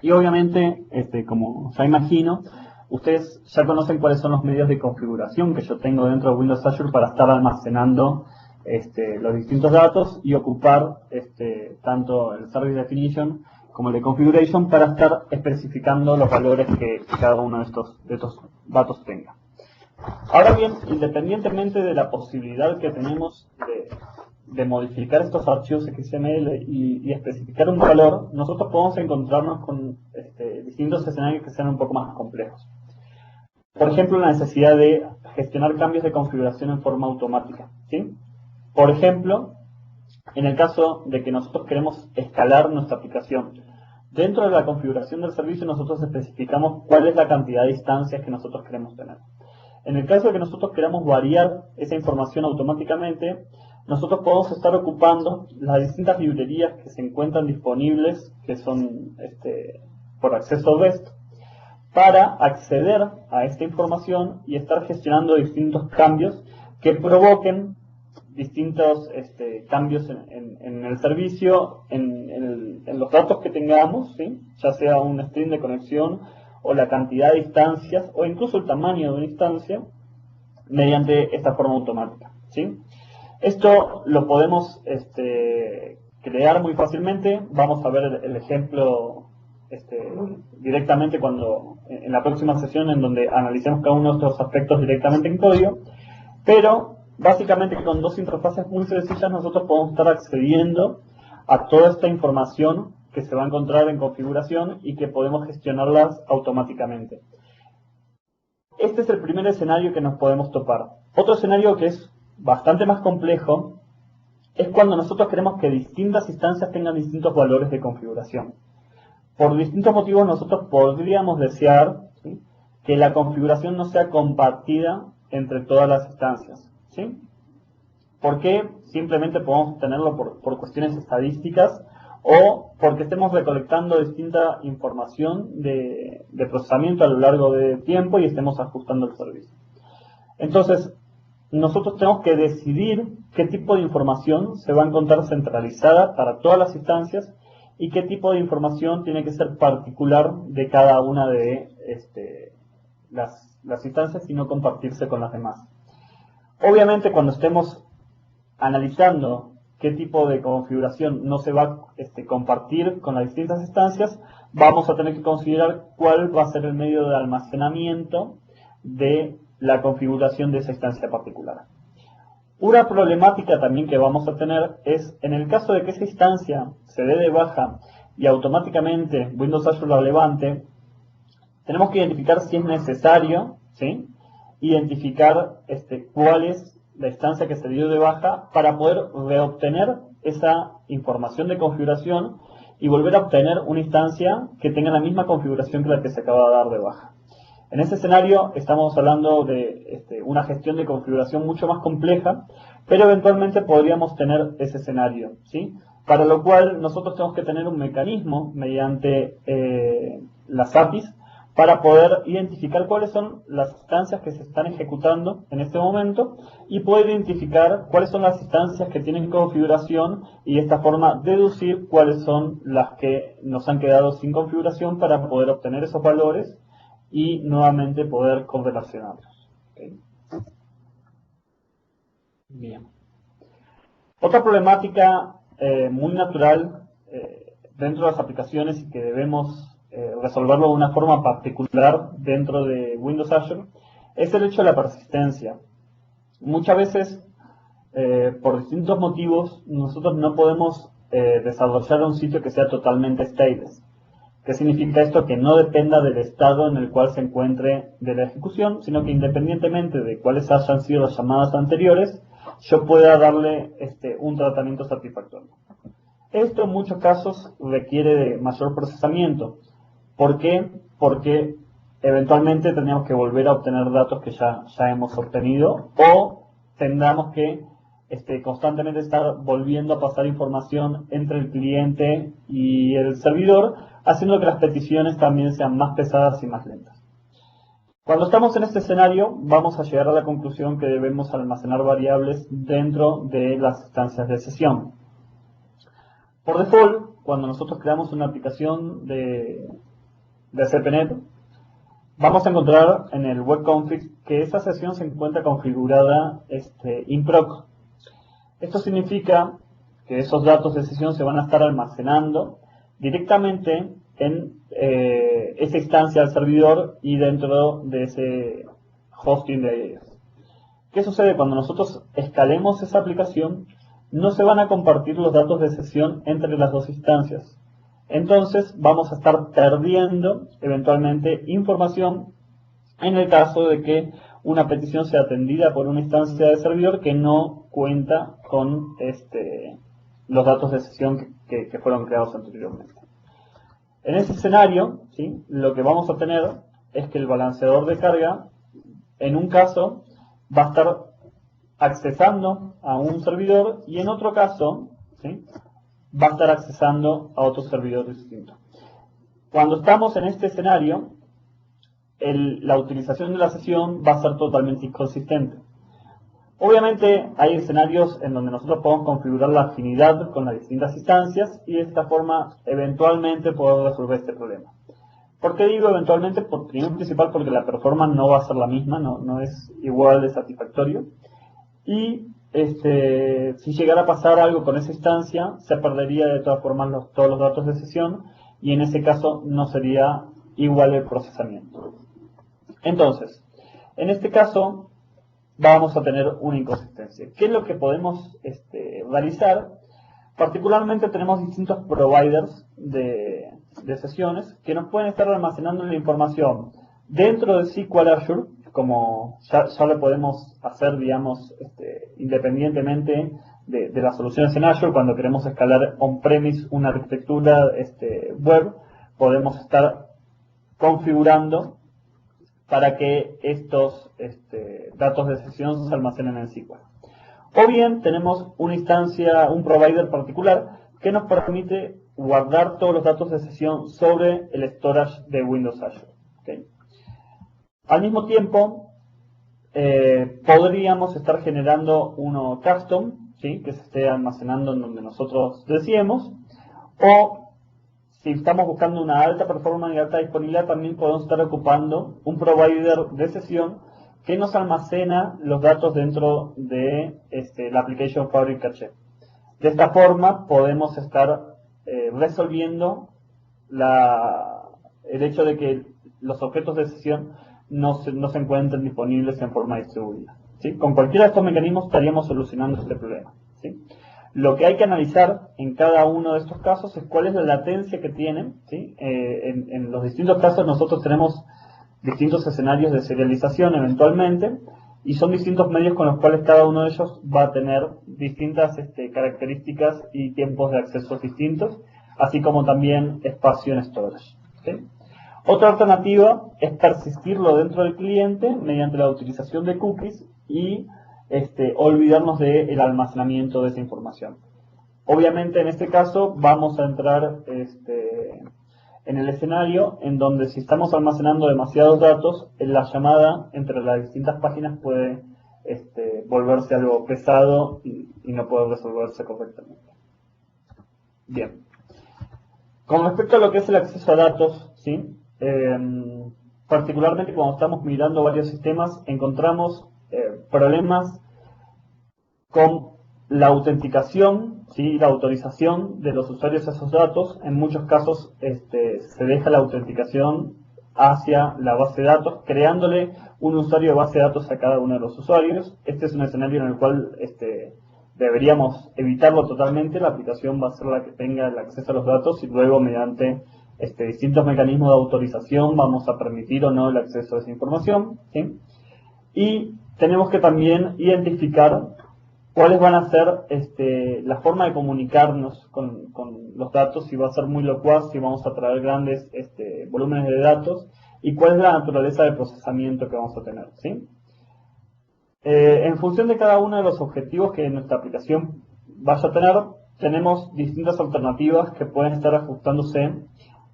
Y obviamente, como ya imagino, ustedes ya conocen cuáles son los medios de configuración que yo tengo dentro de Windows Azure para estar almacenando los distintos datos y ocupar tanto el Service Definition como el de Configuration para estar especificando los valores que cada uno de estos datos tenga. Ahora bien, independientemente de la posibilidad que tenemos de modificar estos archivos XML y especificar un valor, nosotros podemos encontrarnos con distintos escenarios que sean un poco más complejos. Por ejemplo, la necesidad de gestionar cambios de configuración en forma automática, ¿sí? Por ejemplo, en el caso de que nosotros queremos escalar nuestra aplicación, dentro de la configuración del servicio nosotros especificamos cuál es la cantidad de instancias que nosotros queremos tener. En el caso de que nosotros queramos variar esa información automáticamente, nosotros podemos estar ocupando las distintas librerías que se encuentran disponibles, que son por acceso REST, para acceder a esta información y estar gestionando distintos cambios que provoquen distintos cambios en el servicio, en los datos que tengamos, ¿sí? Ya sea un stream de conexión o la cantidad de instancias o incluso el tamaño de una instancia mediante esta forma automática, ¿sí? Esto lo podemos crear muy fácilmente. Vamos a ver el ejemplo directamente en la próxima sesión, en donde analicemos cada uno de estos aspectos directamente en código, pero básicamente con dos interfaces muy sencillas nosotros podemos estar accediendo a toda esta información que se va a encontrar en configuración y que podemos gestionarlas automáticamente. Este es el primer escenario que nos podemos topar. Otro escenario que es bastante más complejo es cuando nosotros queremos que distintas instancias tengan distintos valores de configuración. Por distintos motivos nosotros podríamos desear, ¿sí?, que la configuración no sea compartida entre todas las instancias, ¿sí? ¿Por qué? Simplemente podemos tenerlo por cuestiones estadísticas o porque estemos recolectando distinta información de procesamiento a lo largo del tiempo y estemos ajustando el servicio. Entonces, nosotros tenemos que decidir qué tipo de información se va a encontrar centralizada para todas las instancias y qué tipo de información tiene que ser particular de cada una de las instancias y no compartirse con las demás. Obviamente, cuando estemos analizando qué tipo de configuración no se va a compartir con las distintas instancias, vamos a tener que considerar cuál va a ser el medio de almacenamiento de la configuración de esa instancia particular. Una problemática también que vamos a tener es, en el caso de que esa instancia se dé de baja y automáticamente Windows Azure la levante, tenemos que identificar si es necesario, ¿sí?, identificar cuál es la instancia que se dio de baja para poder reobtener esa información de configuración y volver a obtener una instancia que tenga la misma configuración que la que se acaba de dar de baja. En ese escenario estamos hablando de una gestión de configuración mucho más compleja, pero eventualmente podríamos tener ese escenario, ¿sí? Para lo cual nosotros tenemos que tener un mecanismo mediante las APIs para poder identificar cuáles son las instancias que se están ejecutando en este momento y poder identificar cuáles son las instancias que tienen configuración y de esta forma deducir cuáles son las que nos han quedado sin configuración para poder obtener esos valores y nuevamente poder correlacionarlos. ¿Okay? Bien. Otra problemática muy natural dentro de las aplicaciones y que debemos resolverlo de una forma particular dentro de Windows Azure es el hecho de la persistencia. Muchas veces, por distintos motivos, nosotros no podemos desarrollar un sitio que sea totalmente stable. ¿Qué significa esto? Que no dependa del estado en el cual se encuentre de la ejecución, sino que independientemente de cuáles hayan sido las llamadas anteriores, yo pueda darle un tratamiento satisfactorio. Esto en muchos casos requiere de mayor procesamiento. ¿Por qué? Porque eventualmente tendríamos que volver a obtener datos que ya hemos obtenido o tendremos que constantemente estar volviendo a pasar información entre el cliente y el servidor, haciendo que las peticiones también sean más pesadas y más lentas. Cuando estamos en este escenario, vamos a llegar a la conclusión que debemos almacenar variables dentro de las instancias de sesión. Por default, cuando nosotros creamos una aplicación de CPNet, vamos a encontrar en el web config que esa sesión se encuentra configurada in proc. Esto significa que esos datos de sesión se van a estar almacenando directamente en esa instancia del servidor y dentro de ese hosting de ellos. ¿Qué sucede? Cuando nosotros escalemos esa aplicación, no se van a compartir los datos de sesión entre las dos instancias. Entonces vamos a estar perdiendo eventualmente información en el caso de que una petición sea atendida por una instancia de servidor que no cuenta con los datos de sesión que fueron creados anteriormente. En ese escenario, ¿sí?, lo que vamos a tener es que el balanceador de carga, en un caso, va a estar accesando a un servidor y en otro caso, ¿sí?, va a estar accesando a otro servidor distinto. Cuando estamos en este escenario, la utilización de la sesión va a ser totalmente inconsistente. Obviamente hay escenarios en donde nosotros podemos configurar la afinidad con las distintas instancias y de esta forma eventualmente poder resolver este problema. ¿Por qué digo eventualmente? Primero principal porque la performance no va a ser la misma, no es igual de satisfactorio. Y si llegara a pasar algo con esa instancia, se perdería de todas formas todos los datos de sesión y en ese caso no sería igual el procesamiento. Entonces, en este caso vamos a tener una inconsistencia. ¿Qué es lo que podemos realizar? Particularmente tenemos distintos providers de sesiones que nos pueden estar almacenando la información dentro de SQL Azure, como ya lo podemos hacer, digamos, independientemente de las soluciones en Azure. Cuando queremos escalar on-premise una arquitectura web, podemos estar configurando para que estos datos de sesión se almacenen en SQL. O bien tenemos una instancia, un provider particular que nos permite guardar todos los datos de sesión sobre el storage de Windows Azure. ¿Okay? Al mismo tiempo, podríamos estar generando uno custom, ¿sí?, que se esté almacenando en donde nosotros deseemos, o si estamos buscando una alta performance y alta disponibilidad, también podemos estar ocupando un provider de sesión que nos almacena los datos dentro de la Application Fabric Cache. De esta forma podemos estar resolviendo el hecho de que los objetos de sesión no se encuentren disponibles en forma distribuida, ¿sí? Con cualquiera de estos mecanismos estaríamos solucionando este problema, ¿sí? Lo que hay que analizar en cada uno de estos casos es cuál es la latencia que tienen, ¿sí? En los distintos casos nosotros tenemos distintos escenarios de serialización eventualmente y son distintos medios con los cuales cada uno de ellos va a tener distintas características y tiempos de acceso distintos, así como también espacio en storage, ¿sí? Otra alternativa es persistirlo dentro del cliente mediante la utilización de cookies y olvidarnos del almacenamiento de esa información. Obviamente en este caso vamos a entrar en el escenario en donde si estamos almacenando demasiados datos, la llamada entre las distintas páginas puede volverse algo pesado y no poder resolverse correctamente. Bien. Con respecto a lo que es el acceso a datos, ¿sí? Particularmente cuando estamos mirando varios sistemas, encontramos problemas con la autenticación, ¿sí?, la autorización de los usuarios a esos datos. En muchos casos se deja la autenticación hacia la base de datos, creándole un usuario de base de datos a cada uno de los usuarios. Este es un escenario en el cual deberíamos evitarlo totalmente. La aplicación va a ser la que tenga el acceso a los datos y luego mediante distintos mecanismos de autorización vamos a permitir o no el acceso a esa información, ¿sí? Y tenemos que también identificar cuáles van a ser la forma de comunicarnos con los datos, si va a ser muy locuaz, si vamos a traer grandes volúmenes de datos y cuál es la naturaleza de procesamiento que vamos a tener, ¿sí? En función de cada uno de los objetivos que nuestra aplicación vaya a tener, tenemos distintas alternativas que pueden estar ajustándose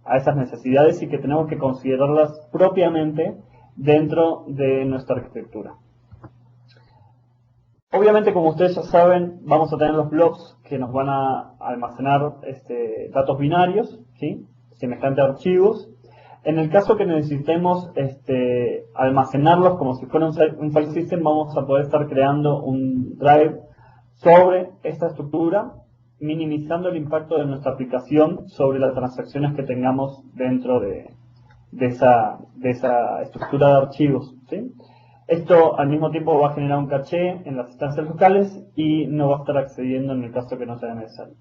a esas necesidades y que tenemos que considerarlas propiamente dentro de nuestra arquitectura. Obviamente, como ustedes ya saben, vamos a tener los blobs que nos van a almacenar datos binarios, ¿sí?, semejantes a archivos. En el caso que necesitemos almacenarlos como si fuera un file system, vamos a poder estar creando un drive sobre esta estructura, minimizando el impacto de nuestra aplicación sobre las transacciones que tengamos dentro de esa estructura de archivos, ¿sí? Esto al mismo tiempo va a generar un caché en las instancias locales y no va a estar accediendo en el caso que no sea necesario.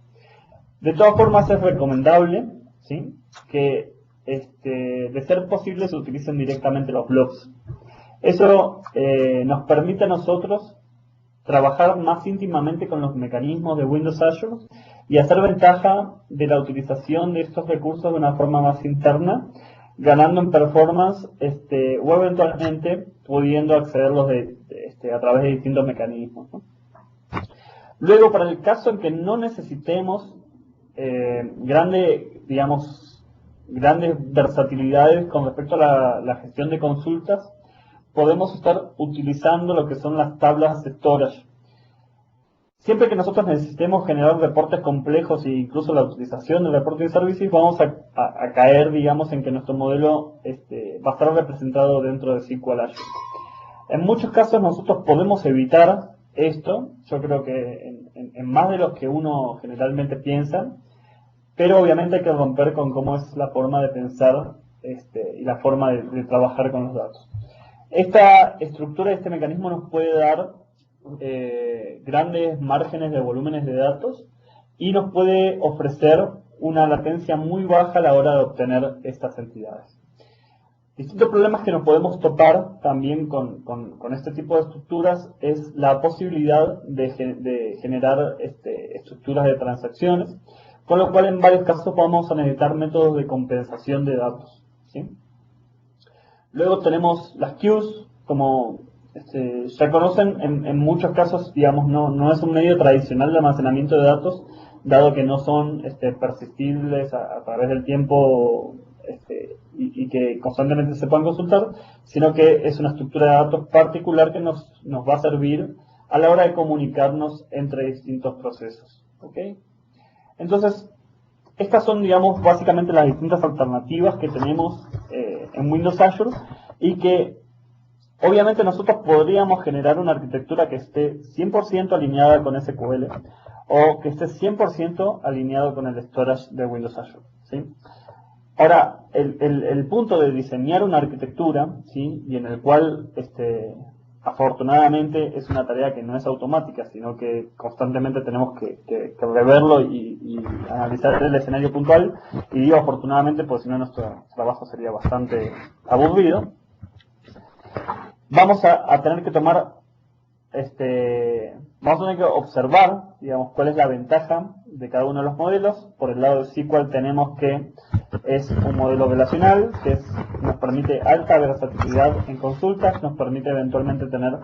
De todas formas es recomendable, ¿sí?, que de ser posible se utilicen directamente los blobs. Eso nos permite a nosotros trabajar más íntimamente con los mecanismos de Windows Azure y hacer ventaja de la utilización de estos recursos de una forma más interna, ganando en performance o eventualmente pudiendo accederlos a través de distintos mecanismos, ¿no? Luego, para el caso en que no necesitemos grandes versatilidades con respecto a la gestión de consultas, podemos estar utilizando lo que son las tablas de storage. Siempre que nosotros necesitemos generar reportes complejos e incluso la utilización del reporting services, vamos a caer, digamos, en que nuestro modelo va a estar representado dentro de SQL Azure. En muchos casos nosotros podemos evitar esto, yo creo que en más de los que uno generalmente piensa, pero obviamente hay que romper con cómo es la forma de pensar y la forma de trabajar con los datos. Esta estructura, este mecanismo nos puede dar grandes márgenes de volúmenes de datos y nos puede ofrecer una latencia muy baja a la hora de obtener estas entidades. Distintos problemas que nos podemos topar también con este tipo de estructuras es la posibilidad de generar estructuras de transacciones, con lo cual en varios casos vamos a necesitar métodos de compensación de datos, ¿sí? Luego tenemos las queues, como se conocen en muchos casos, digamos, no es un medio tradicional de almacenamiento de datos, dado que no son persistibles a través del tiempo y que constantemente se pueden consultar, sino que es una estructura de datos particular que nos va a servir a la hora de comunicarnos entre distintos procesos, ¿ok? Entonces, estas son, digamos, básicamente las distintas alternativas que tenemos en Windows Azure y que obviamente nosotros podríamos generar una arquitectura que esté 100% alineada con SQL o que esté 100% alineado con el storage de Windows Azure, ¿sí? Ahora, el punto de diseñar una arquitectura, ¿sí? Y en el cual afortunadamente es una tarea que no es automática, sino que constantemente tenemos que reverlo y analizar el escenario puntual. Y digo afortunadamente, porque si no nuestro trabajo sería bastante aburrido. Vamos a tener que tomar, vamos a tener que observar, digamos, cuál es la ventaja de cada uno de los modelos. Por el lado de SQL tenemos que es un modelo relacional, que nos permite alta versatilidad en consultas, nos permite eventualmente tener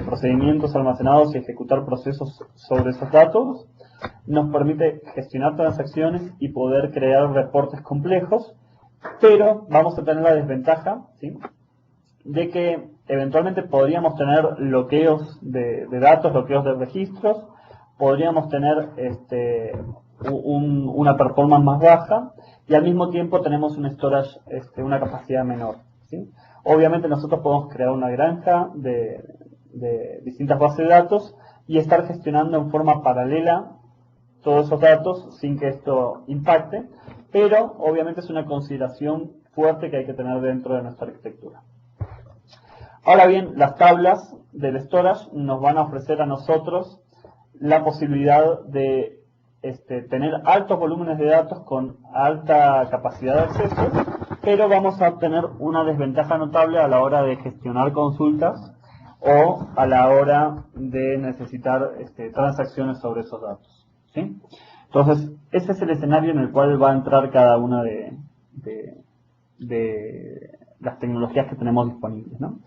procedimientos almacenados y ejecutar procesos sobre esos datos, nos permite gestionar transacciones y poder crear reportes complejos, pero vamos a tener la desventaja, ¿sí?, de que eventualmente podríamos tener bloqueos de datos, bloqueos de registros, podríamos tener una performance más baja y al mismo tiempo tenemos un storage, una capacidad menor, ¿sí? Obviamente nosotros podemos crear una granja de distintas bases de datos y estar gestionando en forma paralela todos esos datos sin que esto impacte, pero obviamente es una consideración fuerte que hay que tener dentro de nuestra arquitectura. Ahora bien, las tablas del storage nos van a ofrecer a nosotros la posibilidad de tener altos volúmenes de datos con alta capacidad de acceso, pero vamos a tener una desventaja notable a la hora de gestionar consultas o a la hora de necesitar transacciones sobre esos datos, ¿sí? Entonces, ese es el escenario en el cual va a entrar cada una de las tecnologías que tenemos disponibles, ¿no?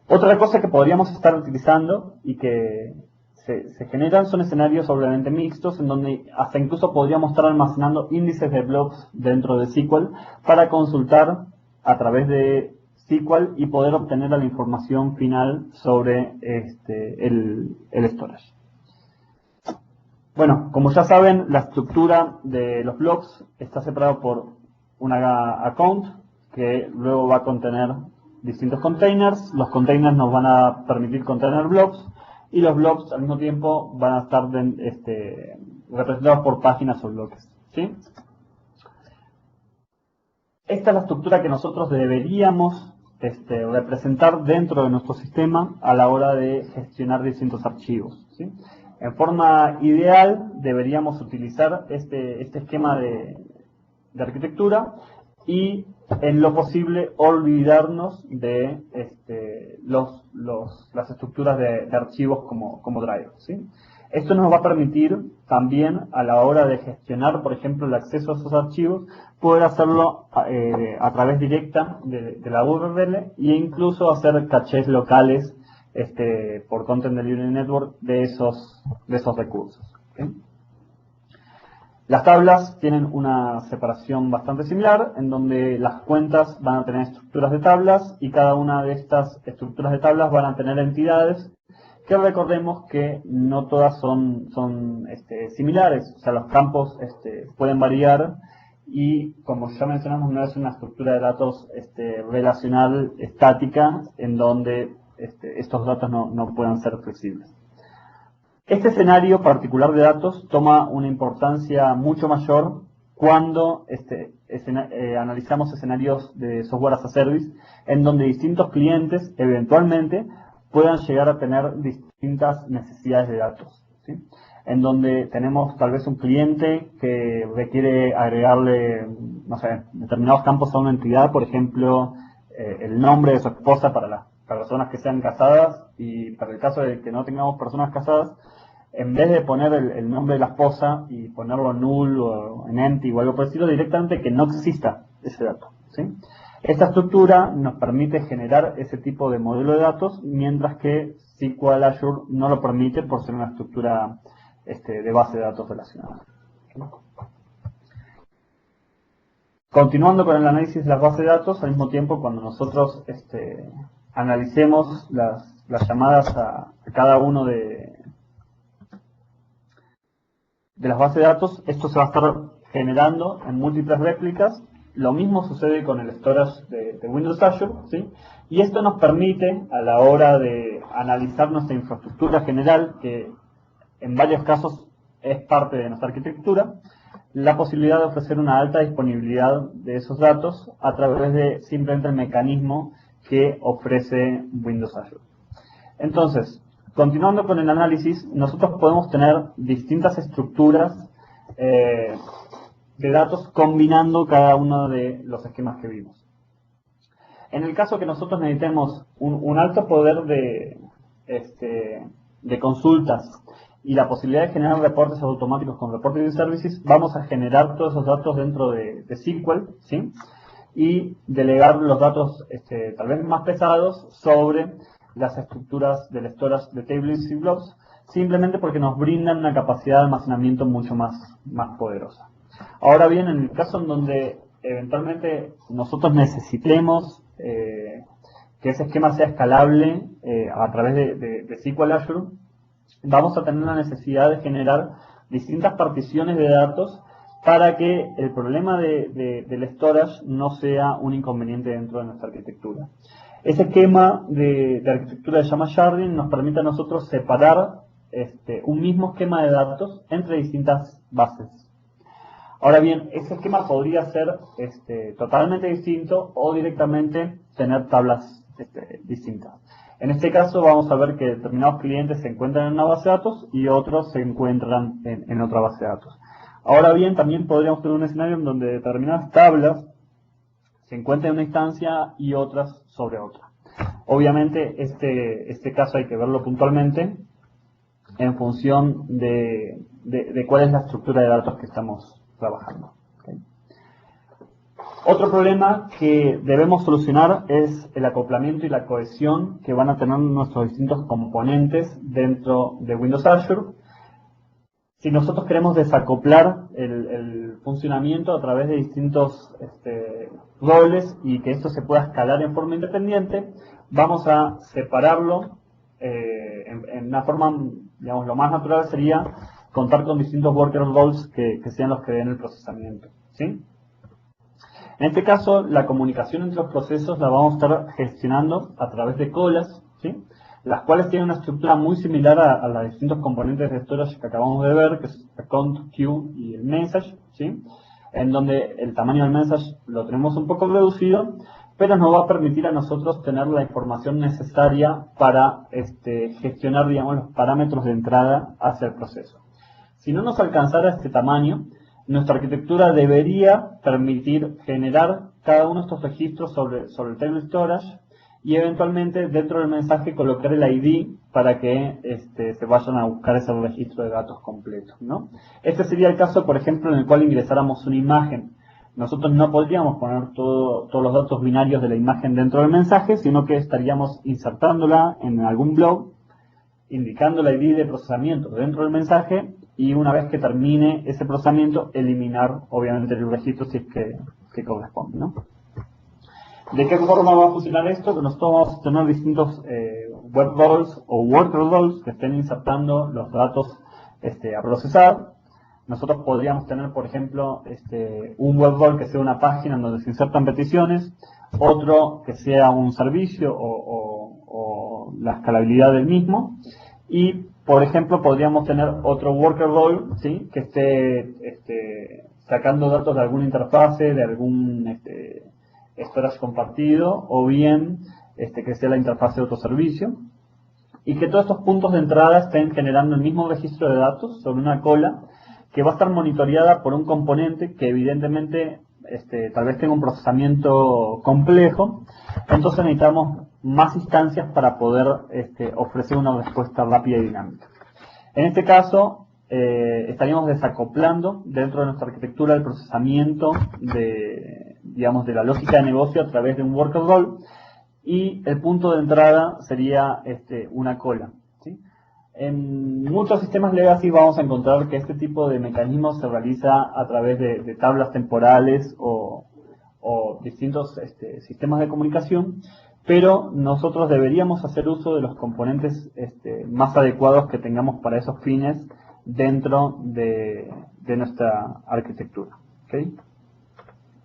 Otra cosa que podríamos estar utilizando y que se generan son escenarios obviamente mixtos, en donde hasta incluso podríamos estar almacenando índices de blobs dentro de SQL para consultar a través de SQL y poder obtener la información final sobre el storage. Bueno, como ya saben, la estructura de los blobs está separada por una account que luego va a contener distintos containers. Los containers nos van a permitir contener blobs y los blobs al mismo tiempo van a estar representados por páginas o bloques, ¿sí? Esta es la estructura que nosotros deberíamos representar dentro de nuestro sistema a la hora de gestionar distintos archivos, ¿sí? En forma ideal deberíamos utilizar este esquema de arquitectura y en lo posible olvidarnos de las estructuras de archivos como drive, ¿sí? Esto nos va a permitir también a la hora de gestionar, por ejemplo, el acceso a esos archivos, poder hacerlo a través directa de la URL e incluso hacer cachés locales por Content Delivery Network de esos recursos, ¿okay? Las tablas tienen una separación bastante similar, en donde las cuentas van a tener estructuras de tablas y cada una de estas estructuras de tablas van a tener entidades que recordemos que no todas son similares, o sea, los campos pueden variar y, como ya mencionamos, no es una estructura de datos relacional estática en donde estos datos no puedan ser flexibles. Este escenario particular de datos toma una importancia mucho mayor cuando analizamos escenarios de software as a service en donde distintos clientes eventualmente puedan llegar a tener distintas necesidades de datos, ¿sí? En donde tenemos tal vez un cliente que requiere agregarle, no sé, determinados campos a una entidad, por ejemplo, el nombre de su esposa para las personas que sean casadas, y para el caso de que no tengamos personas casadas, en vez de poner el nombre de la esposa y ponerlo null o en empty o algo por el estilo, directamente que no exista ese dato, ¿sí? Esta estructura nos permite generar ese tipo de modelo de datos, mientras que SQL Azure no lo permite por ser una estructura de base de datos relacionada. Continuando con el análisis de las bases de datos, al mismo tiempo cuando nosotros analicemos las llamadas a cada uno de las bases de datos, esto se va a estar generando en múltiples réplicas. Lo mismo sucede con el storage de Windows Azure, ¿sí? Y esto nos permite, a la hora de analizar nuestra infraestructura general, que en varios casos es parte de nuestra arquitectura, la posibilidad de ofrecer una alta disponibilidad de esos datos a través de simplemente el mecanismo que ofrece Windows Azure. Entonces, continuando con el análisis, nosotros podemos tener distintas estructuras de datos combinando cada uno de los esquemas que vimos. En el caso que nosotros necesitemos un alto poder de consultas y la posibilidad de generar reportes automáticos con Reporting Services, vamos a generar todos esos datos dentro de SQL, ¿sí? Y delegar los datos tal vez más pesados sobre las estructuras del storage de tables y blobs, simplemente porque nos brindan una capacidad de almacenamiento mucho más poderosa. Ahora bien, en el caso en donde eventualmente nosotros necesitemos que ese esquema sea escalable a través de SQL Azure, vamos a tener la necesidad de generar distintas particiones de datos para que el problema del storage no sea un inconveniente dentro de nuestra arquitectura. Ese esquema de arquitectura de llama sharding nos permite a nosotros separar un mismo esquema de datos entre distintas bases. Ahora bien, ese esquema podría ser totalmente distinto o directamente tener tablas distintas. En este caso vamos a ver que determinados clientes se encuentran en una base de datos y otros se encuentran en otra base de datos. Ahora bien, también podríamos tener un escenario en donde determinadas tablas se encuentran en una instancia y otras sobre otra. Obviamente este caso hay que verlo puntualmente en función de cuál es la estructura de datos que estamos trabajando. ¿Okay? Otro problema que debemos solucionar es el acoplamiento y la cohesión que van a tener nuestros distintos componentes dentro de Windows Azure. Si nosotros queremos desacoplar el funcionamiento a través de distintos roles y que esto se pueda escalar en forma independiente, vamos a separarlo en una forma, digamos, lo más natural sería contar con distintos worker roles que sean los que den el procesamiento, ¿sí? En este caso, la comunicación entre los procesos la vamos a estar gestionando a través de colas, ¿sí? Las cuales tienen una estructura muy similar a los distintos componentes de storage que acabamos de ver, que es account, queue y el message, ¿sí? En donde el tamaño del message lo tenemos un poco reducido, pero nos va a permitir a nosotros tener la información necesaria para gestionar, digamos, los parámetros de entrada hacia el proceso. Si no nos alcanzara este tamaño, nuestra arquitectura debería permitir generar cada uno de estos registros sobre el table storage y eventualmente dentro del mensaje colocar el ID para que se vayan a buscar ese registro de datos completo, ¿no? Este sería el caso, por ejemplo, en el cual ingresáramos una imagen. Nosotros no podríamos poner todos los datos binarios de la imagen dentro del mensaje, sino que estaríamos insertándola en algún blog, indicando la ID de procesamiento dentro del mensaje y una vez que termine ese procesamiento, eliminar obviamente el registro si es que corresponde, ¿no? ¿De qué forma va a funcionar esto? Que nosotros vamos a tener distintos web roles o worker roles que estén insertando los datos a procesar. Nosotros podríamos tener, por ejemplo, un web role que sea una página en donde se insertan peticiones, otro que sea un servicio o la escalabilidad del mismo, y, por ejemplo, podríamos tener otro worker role, ¿sí?, que esté sacando datos de alguna interfase, de algún storage compartido, o bien que sea la interfase de otro servicio, y que todos estos puntos de entrada estén generando el mismo registro de datos sobre una cola que va a estar monitoreada por un componente que evidentemente tal vez tenga un procesamiento complejo. Entonces necesitamos más instancias para poder ofrecer una respuesta rápida y dinámica. En este caso, estaríamos desacoplando dentro de nuestra arquitectura el procesamiento de la lógica de negocio a través de un worker role, y el punto de entrada sería una cola, ¿sí? En muchos sistemas legacy vamos a encontrar que este tipo de mecanismo se realiza a través de tablas temporales o distintos sistemas de comunicación, pero nosotros deberíamos hacer uso de los componentes más adecuados que tengamos para esos fines dentro de nuestra arquitectura. ¿Okay?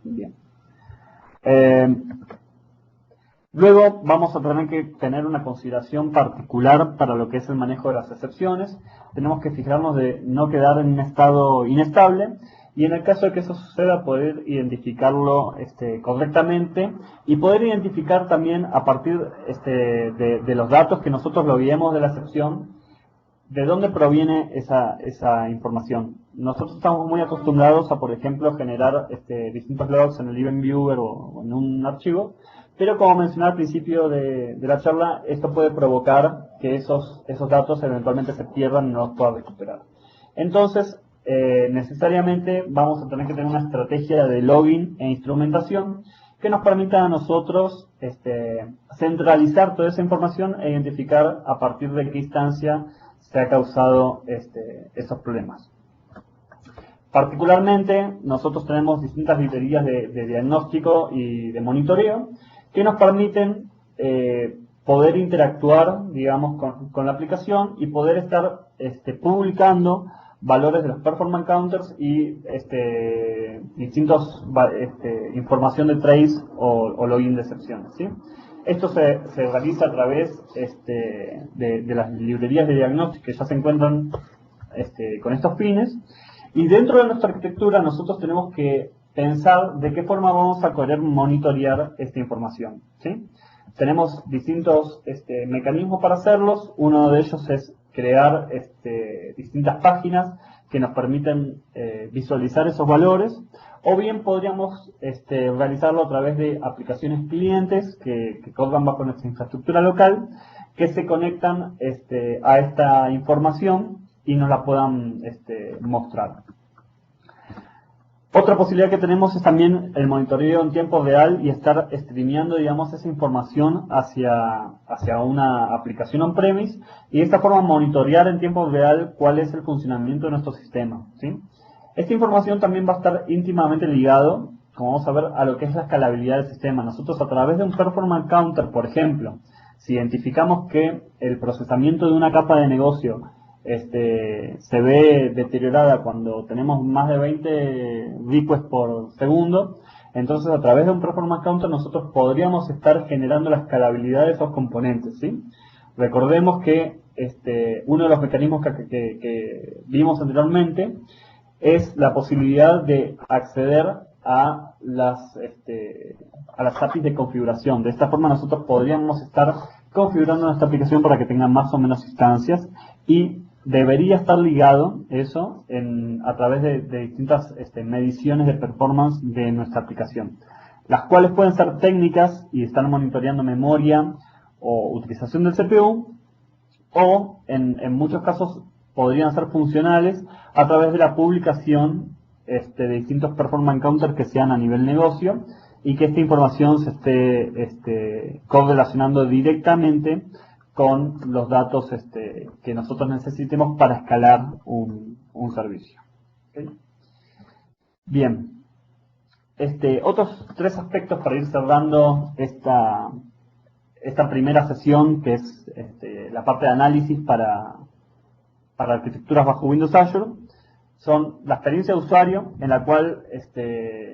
Bien. Luego vamos a tener que tener una consideración particular para lo que es el manejo de las excepciones. Tenemos que fijarnos de no quedar en un estado inestable, y en el caso de que eso suceda, poder identificarlo correctamente, y poder identificar también a partir de los datos que nosotros logueemos de la excepción, de dónde proviene esa información. Nosotros estamos muy acostumbrados a, por ejemplo, generar distintos logs en el Event Viewer o en un archivo, pero como mencioné al principio de la charla, esto puede provocar que esos datos eventualmente se pierdan y no los pueda recuperar. Entonces, necesariamente vamos a tener que tener una estrategia de login e instrumentación que nos permita a nosotros centralizar toda esa información e identificar a partir de qué instancia se ha causado esos problemas. Particularmente, nosotros tenemos distintas librerías de diagnóstico y de monitoreo que nos permiten poder interactuar, digamos, con la aplicación y poder estar publicando valores de los performance counters y distintos información de trace o login de excepciones, ¿sí? Esto se realiza a través de las librerías de diagnóstico que ya se encuentran con estos fines, y dentro de nuestra arquitectura nosotros tenemos que pensar de qué forma vamos a querer monitorear esta información, ¿sí? Tenemos distintos mecanismos para hacerlos. Uno de ellos es crear distintas páginas que nos permiten visualizar esos valores, o bien podríamos realizarlo a través de aplicaciones clientes que corran bajo nuestra infraestructura local, que se conectan a esta información y nos la puedan mostrar. Otra posibilidad que tenemos es también el monitoreo en tiempo real y estar streameando, digamos, esa información hacia una aplicación on-premise, y de esta forma monitorear en tiempo real cuál es el funcionamiento de nuestro sistema, ¿sí? Esta información también va a estar íntimamente ligado, como vamos a ver, a lo que es la escalabilidad del sistema. Nosotros, a través de un performance counter, por ejemplo, si identificamos que el procesamiento de una capa de negocio se ve deteriorada cuando tenemos más de 20 requests por segundo, entonces a través de un performance counter nosotros podríamos estar generando la escalabilidad de esos componentes, ¿sí? Recordemos que uno de los mecanismos que vimos anteriormente es la posibilidad de acceder a las APIs de configuración. De esta forma nosotros podríamos estar configurando nuestra aplicación para que tenga más o menos instancias, y debería estar ligado eso a través de distintas mediciones de performance de nuestra aplicación, las cuales pueden ser técnicas y estar monitoreando memoria o utilización del CPU, o en muchos casos podrían ser funcionales a través de la publicación de distintos performance counters que sean a nivel negocio, y que esta información se esté correlacionando directamente con los datos que nosotros necesitemos para escalar un un servicio. ¿Okay? Bien. Otros 3 aspectos para ir cerrando esta primera sesión, que es la parte de análisis para arquitecturas bajo Windows Azure, son la experiencia de usuario, en la cual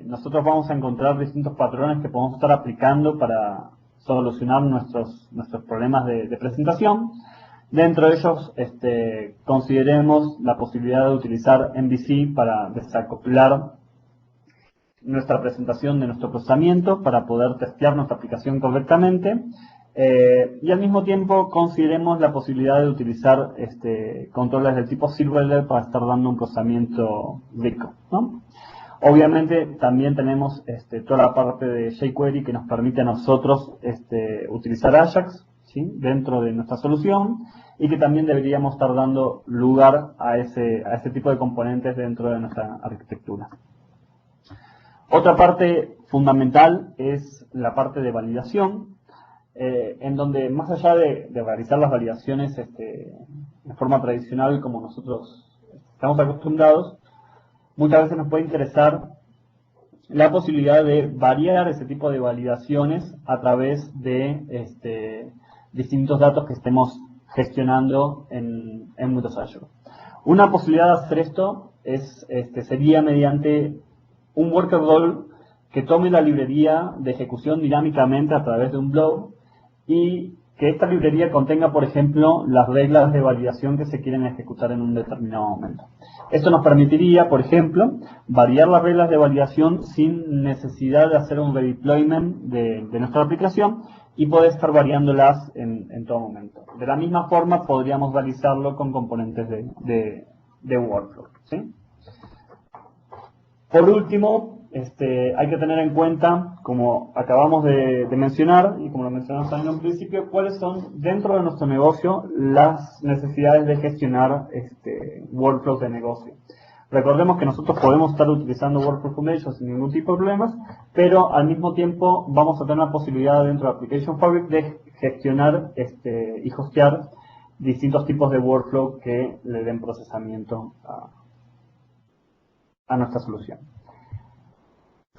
nosotros vamos a encontrar distintos patrones que podemos estar aplicando para solucionar nuestros problemas de presentación. Dentro de ellos consideremos la posibilidad de utilizar MVC para desacoplar nuestra presentación de nuestro procesamiento para poder testear nuestra aplicación correctamente, y al mismo tiempo consideremos la posibilidad de utilizar controles del tipo serverless para estar dando un procesamiento rico, ¿no? Obviamente también tenemos toda la parte de jQuery que nos permite a nosotros utilizar Ajax, ¿sí?, dentro de nuestra solución, y que también deberíamos estar dando lugar a ese tipo de componentes dentro de nuestra arquitectura. Otra parte fundamental es la parte de validación, en donde más allá de realizar las validaciones de forma tradicional como nosotros estamos acostumbrados, muchas veces nos puede interesar la posibilidad de variar ese tipo de validaciones a través de distintos datos que estemos gestionando en Windows Azure. Una posibilidad de hacer esto sería mediante un worker role que tome la librería de ejecución dinámicamente a través de un blob y que esta librería contenga, por ejemplo, las reglas de validación que se quieren ejecutar en un determinado momento. Esto nos permitiría, por ejemplo, variar las reglas de validación sin necesidad de hacer un redeployment de nuestra aplicación y poder estar variándolas en todo momento. De la misma forma podríamos realizarlo con componentes de workflow, ¿sí? Por último, hay que tener en cuenta, como acabamos de mencionar, y como lo mencionamos también en un principio, cuáles son dentro de nuestro negocio las necesidades de gestionar workflows de negocio. Recordemos que nosotros podemos estar utilizando Workflow Foundation sin ningún tipo de problemas, pero al mismo tiempo vamos a tener la posibilidad dentro de Application Fabric de gestionar y hostear distintos tipos de workflow que le den procesamiento a nuestra solución.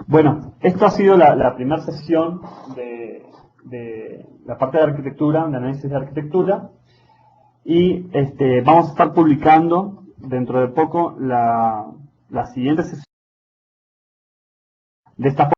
Bueno, esto ha sido la primera sesión de la parte de arquitectura, de análisis de arquitectura, y vamos a estar publicando dentro de poco la siguiente sesión. De esta forma